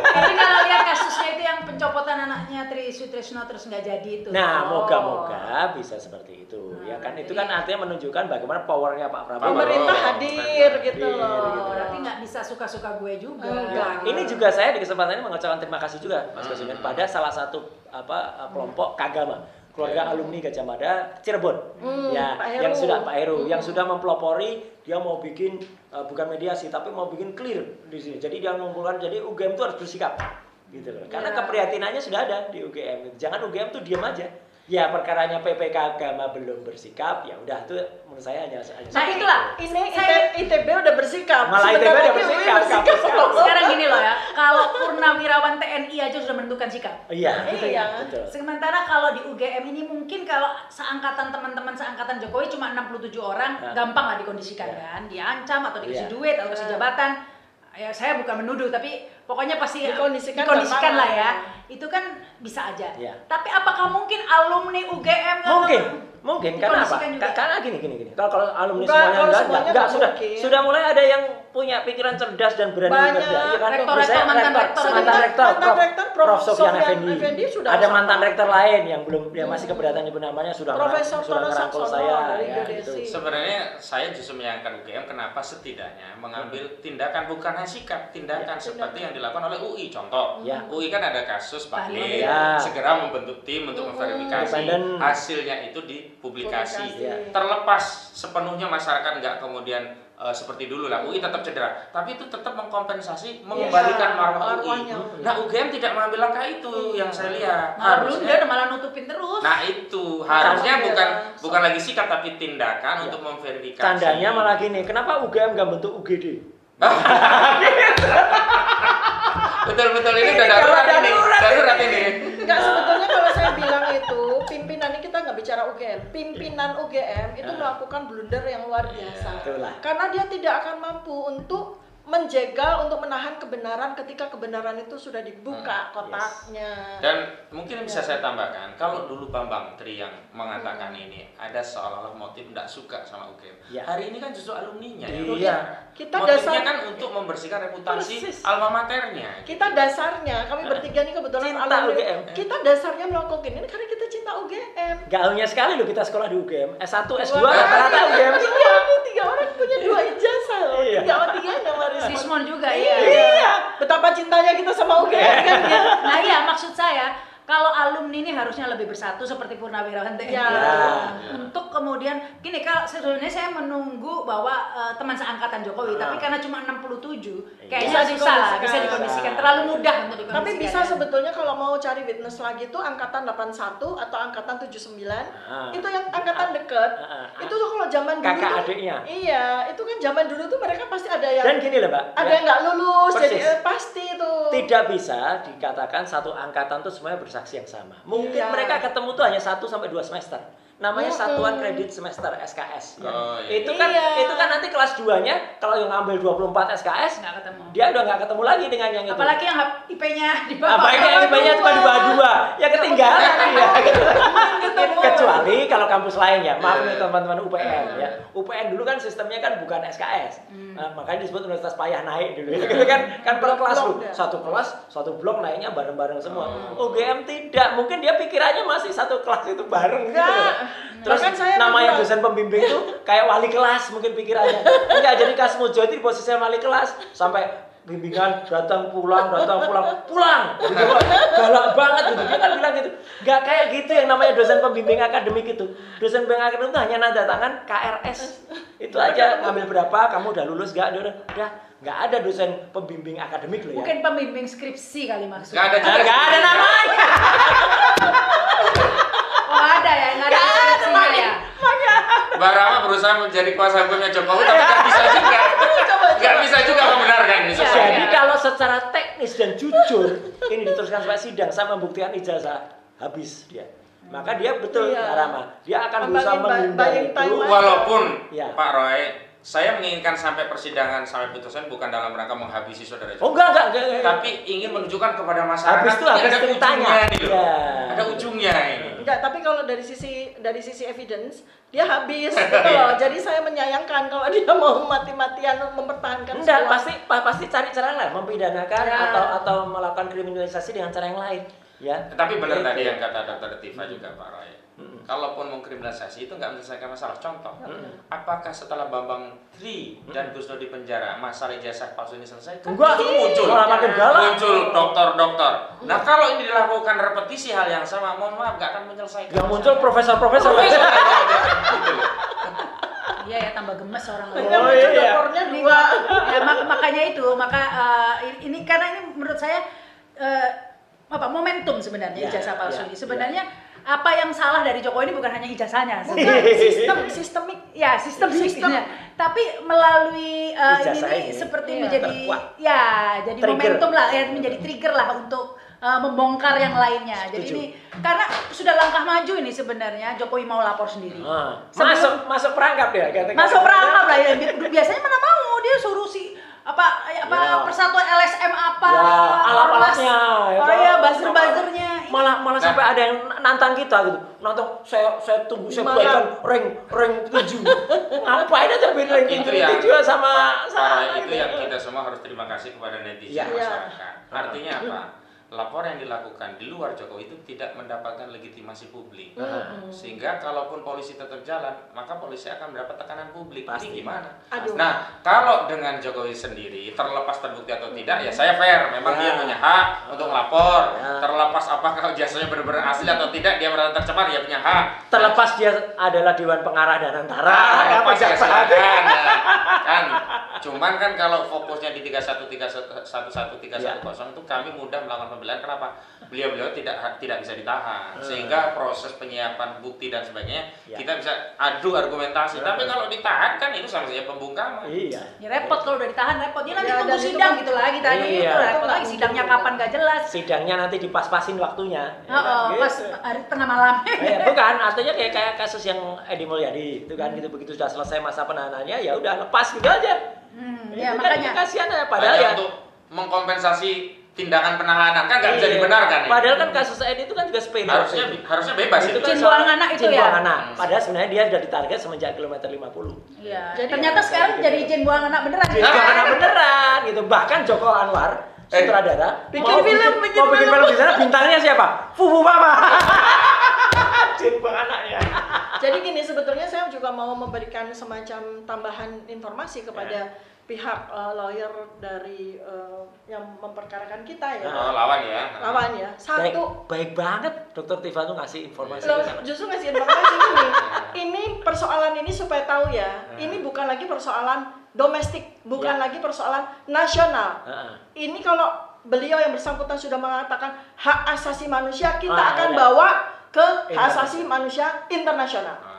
Jadi kalau lihat kasusnya itu yang pencopotan anaknya Tri Sutrisno terus nggak jadi itu. Nah, moga-moga bisa seperti itu. Ya kan itu kan artinya menunjukkan bagaimana powernya Pak Prabowo. Pemerintah hadir gitu loh. Berarti nggak bisa suka-suka gue juga. Ini juga saya di kesempatan ini mengucapkan terima kasih juga Mas Kasunan pada salah satu kelompok Kagama, keluarga alumni Gajah Mada Cirebon. Yang sudah Pak Heru yang sudah mempelopori, dia mau bikin bukan mediasi tapi mau bikin clear di sini. Jadi dia mengumpulkan, jadi UGM itu harus bersikap gitu loh. Karena keprihatinannya sudah ada di UGM. Jangan UGM tuh diam aja. Ya perkaranya PPK Agama belum bersikap, ya udah tuh menurut saya hanya nah itulah ini ITB udah bersikap. Malah ITB udah bersikap. Sekarang gini loh ya, kalau purnawirawan TNI aja sudah menentukan sikap. Iya. Betul. Sementara kalau di UGM ini mungkin kalau seangkatan teman-teman seangkatan Jokowi cuma 67 orang, gampang lah dikondisikan kan, diancam atau dikasih duit atau kasih jabatan. Ya saya bukan menuduh tapi pokoknya pasti dikondisikan lah ya. Itu kan bisa aja. Ya. Tapi apakah mungkin alumni UGM Mungkin karena apa? Karena gini. Kalau alumni Enggak, semuanya enggak sudah mulai ada yang punya pikiran cerdas dan berani bekerja. Ya kan? Mantan rektor, Prof. Sofyan Effendi sudah ada mantan rektor lain yang belum dia masih keberatan nyebut namanya sudah ngerangkul saya. Gitu. Sebenarnya saya justru menyayangkan UGM kenapa setidaknya mengambil tindakan bukan hanya sikap, tindakan seperti yang dilakukan oleh UI. Contoh, UI kan ada kasus Bahlil, segera membentuk tim untuk memverifikasi, hasilnya itu dipublikasi. Terlepas sepenuhnya masyarakat nggak kemudian seperti dulu lah, UI tetap cedera, tapi itu tetap mengkompensasi, mengembalikan marwah UI. Nah, UGM tidak mengambil langkah itu yang saya lihat. Harusnya malah nutupin terus. Nah, itu harusnya bukan lagi sikap tapi tindakan untuk memverifikasi. Tandanya malah gini, kenapa UGM nggak bentuk UGD? Betul ini udah darurat ini. Enggak, sebetulnya kalau saya bilang itu pimpinan ini kita nggak bicara UGM, pimpinan UGM itu melakukan blunder yang luar biasa. Karena dia tidak akan mampu untuk menjegal, untuk menahan kebenaran ketika kebenaran itu sudah dibuka kotaknya. Dan mungkin bisa saya tambahkan, kalau dulu Bambang Tri yang mengatakan ini ada seolah-olah motif tidak suka sama UGM. Hari ini kan justru alumninya Kita motifnya kan untuk membersihkan reputasi alma maternya. Kita dasarnya, kami bertiga nih kebetulan cinta UGM. Kita dasarnya melakukan ini karena kita cinta UGM. Gaulnya sekali loh kita sekolah di UGM. S1, S2 rata-rata UGM. Iya, tiga orang punya 2 ijazah loh. 3-3-nya Maris. Sismon juga Iya. Betapa cintanya kita sama UGM kan ya. Nah iya, maksud saya kalau alumni ini harusnya lebih bersatu seperti Purnawirawan TNI untuk kemudian gini, kalau sebenarnya saya menunggu bahwa teman seangkatan Jokowi, tapi karena cuma 67 kayaknya susah bisa dikondisikan, terlalu mudah untuk dikondisikan. Tapi bisa sebetulnya kalau mau cari witness lagi tuh angkatan 81 atau angkatan 79 itu yang angkatan deket. Itu tuh kalau zaman dulu kakak adiknya. Iya, itu kan zaman dulu tuh mereka pasti ada yang dan gini loh Mbak, ada yang nggak lulus, jadi pasti itu tidak bisa dikatakan satu angkatan tuh semuanya bersaksi yang sama. Mungkin mereka ketemu tuh hanya 1 sampai 2 semester. Namanya Satuan Kredit Semester SKS. Itu kan nanti kelas 2-nya kalau yang ngambil 24 SKS nggak ketemu. Dia udah nggak ketemu lagi dengan yang itu. Apalagi yang IP-nya di bawah. Apalagi yang IP-nya cuma di bawah 2. Ya ketinggalan ya. Kecuali kalau kampus lain ya. Maaf nih teman-teman UPN ya. UPN dulu kan sistemnya kan bukan SKS. Makanya disebut Universitas Payah naik dulu. Itu kan per kelas loh. Satu kelas, satu blok naiknya bareng-bareng semua. UGM tidak. Mungkin dia pikirannya masih satu kelas itu bareng gitu. Terus namanya dosen pembimbing itu kayak wali kelas mungkin pikirannya. Enggak, jadi Kasmujo itu di posisi wali kelas sampai bimbingan datang pulang. Gitu. Galak banget gitu. Dia kan bilang gitu. Enggak kayak gitu yang namanya dosen pembimbing akademik itu. Dosen pembimbing akademik itu hanya nanda tangan KRS. Itu aja ngambil berapa, kamu udah lulus enggak? Udah. Enggak ada dosen pembimbing akademik loh ya. Mungkin pembimbing skripsi kali maksudnya. Enggak ada namanya. Oh ada ya, nggak ada skripsinya ya. Mbak Rama berusaha menjadi kuasa hukumnya Jokowi, tapi nggak bisa juga. Nggak bisa juga membenarkan ini. Jadi kalau secara teknis dan jujur ini diteruskan sampai sidang, saya membuktikan ijazah habis dia. Maka dia betul Mbak Rama, dia akan berusaha menghindari itu. Walaupun Pak Roy, saya menginginkan sampai persidangan sampai putusan bukan dalam rangka menghabisi saudara Jokowi. Oh enggak. Tapi ingin menunjukkan kepada masyarakat. Habis itu habis ceritanya. Ada ujungnya ini. Enggak, tapi kalau dari sisi evidence dia habis gitu loh. Jadi saya menyayangkan kalau dia mau mati-matian mempertahankan. Enggak, pasti cari cara lain, mempidanakan atau melakukan kriminalisasi dengan cara yang lain. Ya. Tapi benar tadi yang kata Dr. Tifa juga Pak Roy. Kalaupun mengkriminalisasi itu nggak menyelesaikan masalah. Contoh, apakah setelah Bambang Tri dan Gus Dur di penjara masalah ijazah palsu ini selesai? Enggak, muncul dokter. Nah kalau ini dilakukan repetisi hal yang sama, mohon maaf nggak akan menyelesaikan. Yang muncul profesor. Iya ya, tambah gemes orang lain. Dokternya 2. Ya, makanya itu, ini karena ini menurut saya momentum sebenarnya ijazah palsu ini. Sebenarnya apa yang salah dari Jokowi ini bukan hanya ijazahnya, sistemik. Ya, sistemnya. Tapi melalui ini seperti menjadi jadi trigger. Momentum lah, menjadi trigger lah untuk membongkar yang lainnya. Jadi ini karena sudah langkah maju ini sebenarnya Jokowi mau lapor sendiri. Masuk perangkap ya. Masuk perangkap lah ya. Biasanya mana mau dia suruh si persatuan LSM apa? Ya, alat-alatnya. Oh iya, buzzer-buzzernya. Malah sampai ada yang nantang kita gitu. Nantang saya tunggu saya buatkan rank 7. Ngapain aja bikin rank 7 juga sama itu yang kita semua harus terima kasih kepada netizen masyarakat. Artinya apa? Laporan yang dilakukan di luar Jokowi itu tidak mendapatkan legitimasi publik. Sehingga kalaupun polisi tetap jalan, maka polisi akan mendapat tekanan publik. Ini gimana? Nah, kalau dengan Jokowi sendiri, terlepas terbukti atau tidak, ya saya fair. Memang dia punya hak untuk lapor. Terlepas apakah jasanya benar-benar asli atau tidak, dia merasa tercemar, dia punya hak. Terlepas dia adalah Dewan Pengarah dan Antara. Terlepas ya silakan. Kan, cuman kan kalau fokusnya di 31.310 itu kami mudah melakukan pembelaan. Kenapa? Beliau tidak bisa ditahan, sehingga proses penyiapan bukti dan sebagainya kita bisa adu argumentasi. Tapi kalau ditahan kan itu sama saja pembungkaman. Iya. Ya repot kalau udah ditahan, repot. Dia nanti tunggu sidang gitu lagi tadi. Itu repot lagi, sidangnya kapan gak jelas. Sidangnya nanti pas-pasin waktunya. Pas hari tengah malam. Bukan, artinya kayak kasus yang Edi Mulyadi itu kan gitu, begitu sudah selesai masa penahanannya ya udah lepas gitu aja. Ya makanya kasihan ya, padahal ya untuk mengkompensasi tindakan penahanan kan nggak bisa dibenarkan ya. Padahal kan kasus Edi itu kan juga sepele. Harusnya bebas itu. Kan buang anak itu ya. Padahal sebenarnya dia sudah ditarget semenjak kilometer 50. Iya. Ternyata sekarang jadi izin buang anak beneran. Izin buang anak beneran gitu. Bahkan Joko Anwar sutradara bikin film di sana, bintangnya siapa? Fufu Mama. Izin buang anaknya. Jadi gini, sebetulnya saya juga mau memberikan semacam tambahan informasi kepada pihak lawyer dari yang memperkarakan kita ya. Lawan ya. Satu. Baik banget Dokter Tifa tuh ngasih informasi. Justru ngasih informasi ini. Ini persoalan ini supaya tahu ya. Ini bukan lagi persoalan domestik, bukan lagi persoalan nasional. Ini kalau beliau yang bersangkutan sudah mengatakan hak asasi manusia, kita akan bawa ke hak asasi manusia internasional.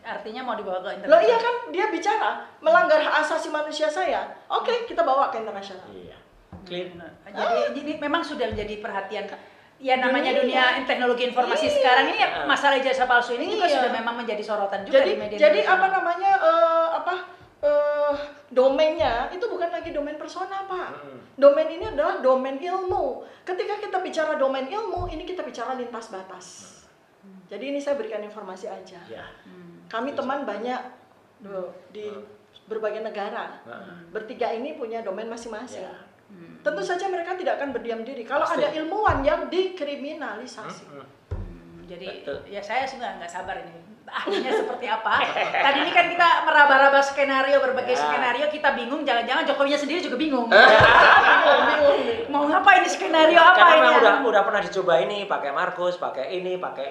Artinya mau dibawa ke internasional. Loh iya kan, dia bicara melanggar hak asasi manusia saya. Oke, kita bawa ke internasional. Iya. Jadi memang sudah menjadi perhatian. Ya namanya dunia teknologi informasi sekarang ini ya, masalah ijazah palsu ini juga sudah memang menjadi sorotan juga di media. Jadi domainnya itu bukan lagi domain personal, Pak. Domain ini adalah domain ilmu. Ketika kita bicara domain ilmu, ini kita bicara lintas batas. Jadi ini saya berikan informasi aja. Kami teman banyak di berbagai negara. Bertiga ini punya domain masing-masing. Tentu saja mereka tidak akan berdiam diri kalau ada ilmuwan yang dikriminalisasi. Jadi ya saya sudah nggak sabar ini. Ahlinya seperti apa? Tadi ini kan kita meraba-raba skenario, berbagai skenario, kita bingung, jangan-jangan Jokowinya sendiri juga bingung. Mau ngapain ini skenario apa ini? Karena udah pernah dicoba ini, pakai Markus, pakai ini, pakai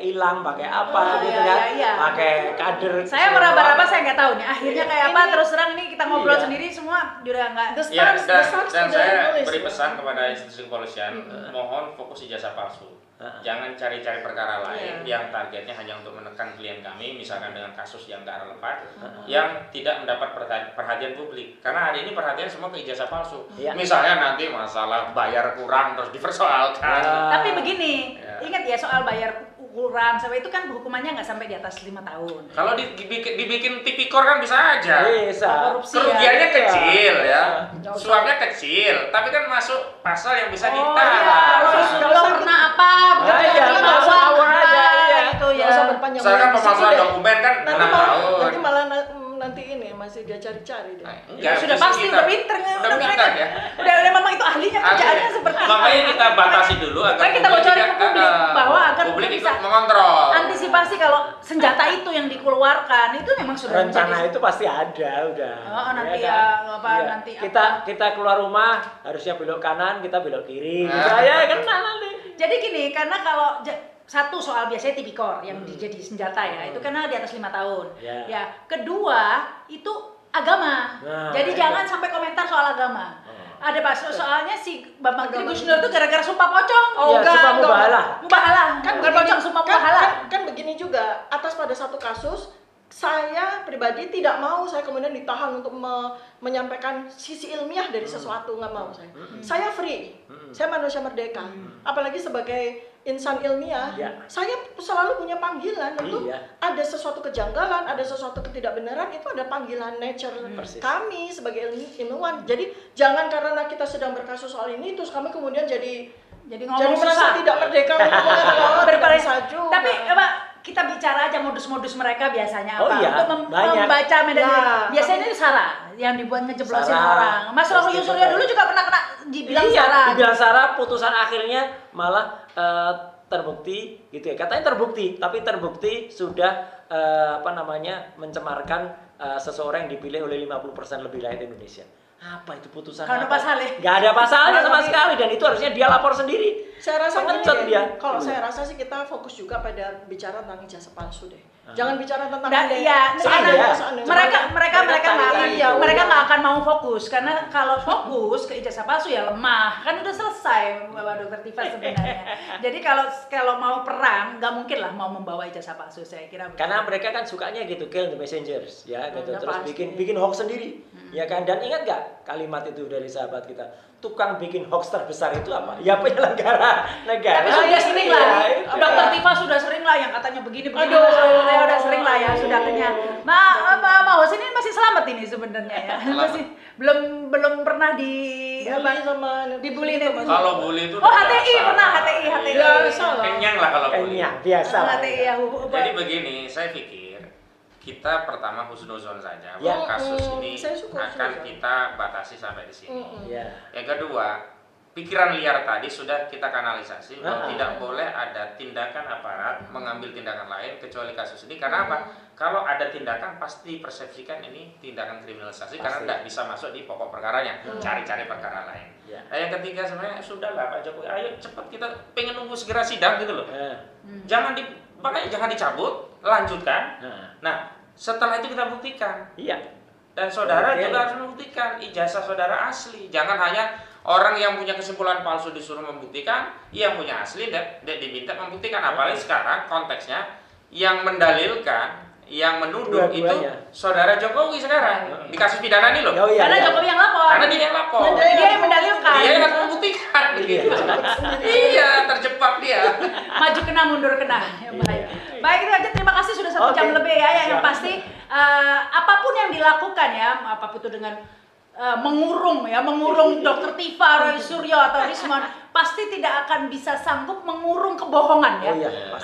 Ilang, pakai apa gitu kan? Pakai kader. Saya meraba-raba, saya nggak tahu nih akhirnya kayak apa. Terus terang ini kita ngobrol sendiri semua udah nggak. Dan saya beri pesan kepada institusi kepolisian, mohon fokus ijazah palsu. Jangan cari-cari perkara lain yang targetnya hanya untuk menekan klien kami, misalkan dengan kasus yang nggak relevan, yang tidak mendapat perhatian publik. Karena hari ini perhatian semua ke ijazah palsu. Misalnya nanti masalah bayar kurang terus dipersoalkan. Tapi begini, ingat ya soal bayar kurang sampai itu kan hukumannya nggak sampai di atas 5 tahun. Kalau dibikin tipikor kan bisa aja. Bisa. Kerugiannya kecil ya. Suapnya kecil, tapi kan masuk pasal yang bisa ditahan. Kalau pernah apa? Misalkan pemalsuan dokumen kan 6 tahun. Nanti malah nanti ini masih dia cari-cari deh. Sudah pasti udah pinter ya. Udah memang itu ahlinya kerjaannya seperti itu. Makanya kita batasi dulu agar kita bocorin ke publik bahwa agar publik bisa mengontrol. Antisipasi kalau senjata itu yang dikeluarkan itu memang sudah rencana itu pasti ada udah. Nanti nanti kita keluar rumah harusnya belok kanan, kita belok kiri. Saya kena nanti. Jadi gini, karena kalau satu soal biasanya tipikor yang jadi senjata ya, itu karena di atas 5 tahun. Ya, kedua itu agama. Jadi jangan sampai komentar soal agama. Ada soalnya si Bapak Menteri Gus Nur itu gara-gara sumpah pocong. Sumpah mubahalah. Kan bukan pocong, sumpah mubahalah. Kan begini juga, atas pada satu kasus saya pribadi tidak mau saya kemudian ditahan untuk menyampaikan sisi ilmiah dari sesuatu, nggak mau saya. Saya free, saya manusia merdeka. Apalagi sebagai insan ilmiah, saya selalu punya panggilan untuk ada sesuatu kejanggalan, ada sesuatu ketidakbenaran, itu ada panggilan nature kami sebagai ilmuwan. Jadi jangan karena kita sedang berkasus soal ini terus kami kemudian jadi merasa tidak merdeka untuk berbicara juga. Tapi kita bicara aja modus-modus mereka biasanya apa? Untuk membaca medan. Biasanya itu SARA yang dibuat ngejeblosin orang. Mas Rohli Suryo dulu juga pernah kena dibilang SARA. Dibilang SARA, putusan akhirnya malah terbukti gitu ya. Katanya terbukti, tapi terbukti sudah mencemarkan seseorang yang dipilih oleh 50% lebih rakyat Indonesia. Apa itu putusan? Kalau ada pasalnya? Gak ada pasalnya sama sekali, dan itu harusnya dia lapor sendiri. Saya rasa gini, kalau saya rasa sih kita fokus juga pada bicara tentang ijazah palsu deh. Jangan bicara tentang mereka nggak akan mau fokus, karena kalau fokus ke ijazah palsu ya lemah, kan udah selesai Bapak Dr. Tifa sebenarnya. Jadi kalau mau perang nggak mungkin lah mau membawa ijazah palsu, saya kira. Karena mereka kan sukanya gitu, kill the messengers, ya gitu. Terus bikin hoax sendiri, ya kan. Dan ingat nggak kalimat itu dari sahabat kita? Tukang bikin hoax terbesar itu apa? Ya penyelenggara negara. Tapi sudah sering lah, Dr. Tifa sudah sering lah yang katanya begini. Saya udah sering lah ya, sudah kenyang. Maus ini masih selamat ini sebenarnya ya. Masih belum pernah dibully nih. Kalau bully itu HTI pernah, HTI. Kenyang lah kalau bully. Kenyang, biasa. HTI ya. Jadi begini, saya pikir kita pertama husnuzon saja bahwa kasus ini akan kita batasi sampai di sini. Yang kedua, pikiran liar tadi sudah kita kanalisasi bahwa tidak boleh ada tindakan aparat mengambil tindakan lain kecuali kasus ini. Karena apa? Kalau ada tindakan pasti persepsikan ini tindakan kriminalisasi karena tidak bisa masuk di pokok perkaranya, cari-cari perkara lain. Nah, yang ketiga sebenarnya sudahlah Pak Jokowi, ayo cepat, kita pengen nunggu segera sidang gitu loh. Makanya jangan dicabut, lanjutkan. Nah, setelah itu kita buktikan. Dan saudara juga harus membuktikan ijazah saudara asli. Jangan hanya orang yang punya kesimpulan palsu disuruh membuktikan, yang punya asli dan diminta membuktikan. Apalagi sekarang konteksnya yang mendalilkan, yang menuduh itu saudara Jokowi sekarang di kasus pidana ini loh. Karena Jokowi yang lapor. Karena dia yang lapor. Dia yang mendalilkan. Dia yang harus membuktikan. Iya, terjebak dia. Maju kena, mundur kena. Baik itu aja, terima kasih sudah 1 jam lebih ya. Yang pasti apapun yang dilakukan ya, apapun itu dengan mengurung Dr. Tifa, Rohli Suryo atau Rismon, pasti tidak akan bisa sanggup mengurung kebohongan ya.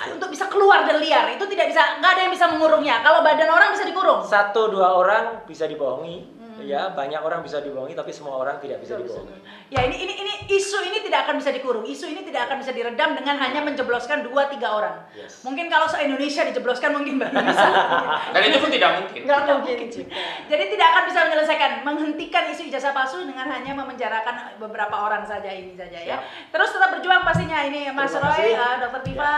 Untuk bisa keluar dari liar itu tidak bisa, nggak ada yang bisa mengurungnya. Kalau badan orang bisa dikurung. 1-2 orang bisa dibohongi. Ya, banyak orang bisa dibohongi, tapi semua orang tidak bisa dibohongi. Ya, ini isu ini tidak akan bisa dikurung. Isu ini tidak akan bisa diredam dengan hanya menjebloskan 2-3 orang. Mungkin kalau se-Indonesia dijebloskan mungkin baru bisa. Dan itu pun tidak mungkin. Nggak mungkin. Jadi tidak akan bisa menyelesaikan, menghentikan isu ijazah palsu dengan hanya memenjarakan beberapa orang saja ini saja ya. Terus tetap berjuang pastinya ini Mas Roy, Dr. Tifa,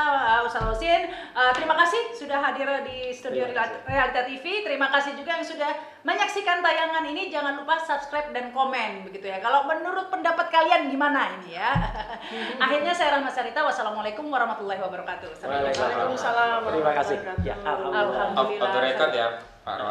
Ustaz Husin. Terima kasih sudah hadir di studio Realita TV. Terima kasih juga yang sudah menyaksikan tayangan ini. Jangan lupa subscribe dan komen begitu ya. Kalau menurut pendapat kalian gimana ini ya. Akhirnya saya Rahma Sarita. Wassalamualaikum warahmatullahi wabarakatuh. Waalaikumsalam. Terima kasih. Alhamdulillah. Off the record ya Pak Roy.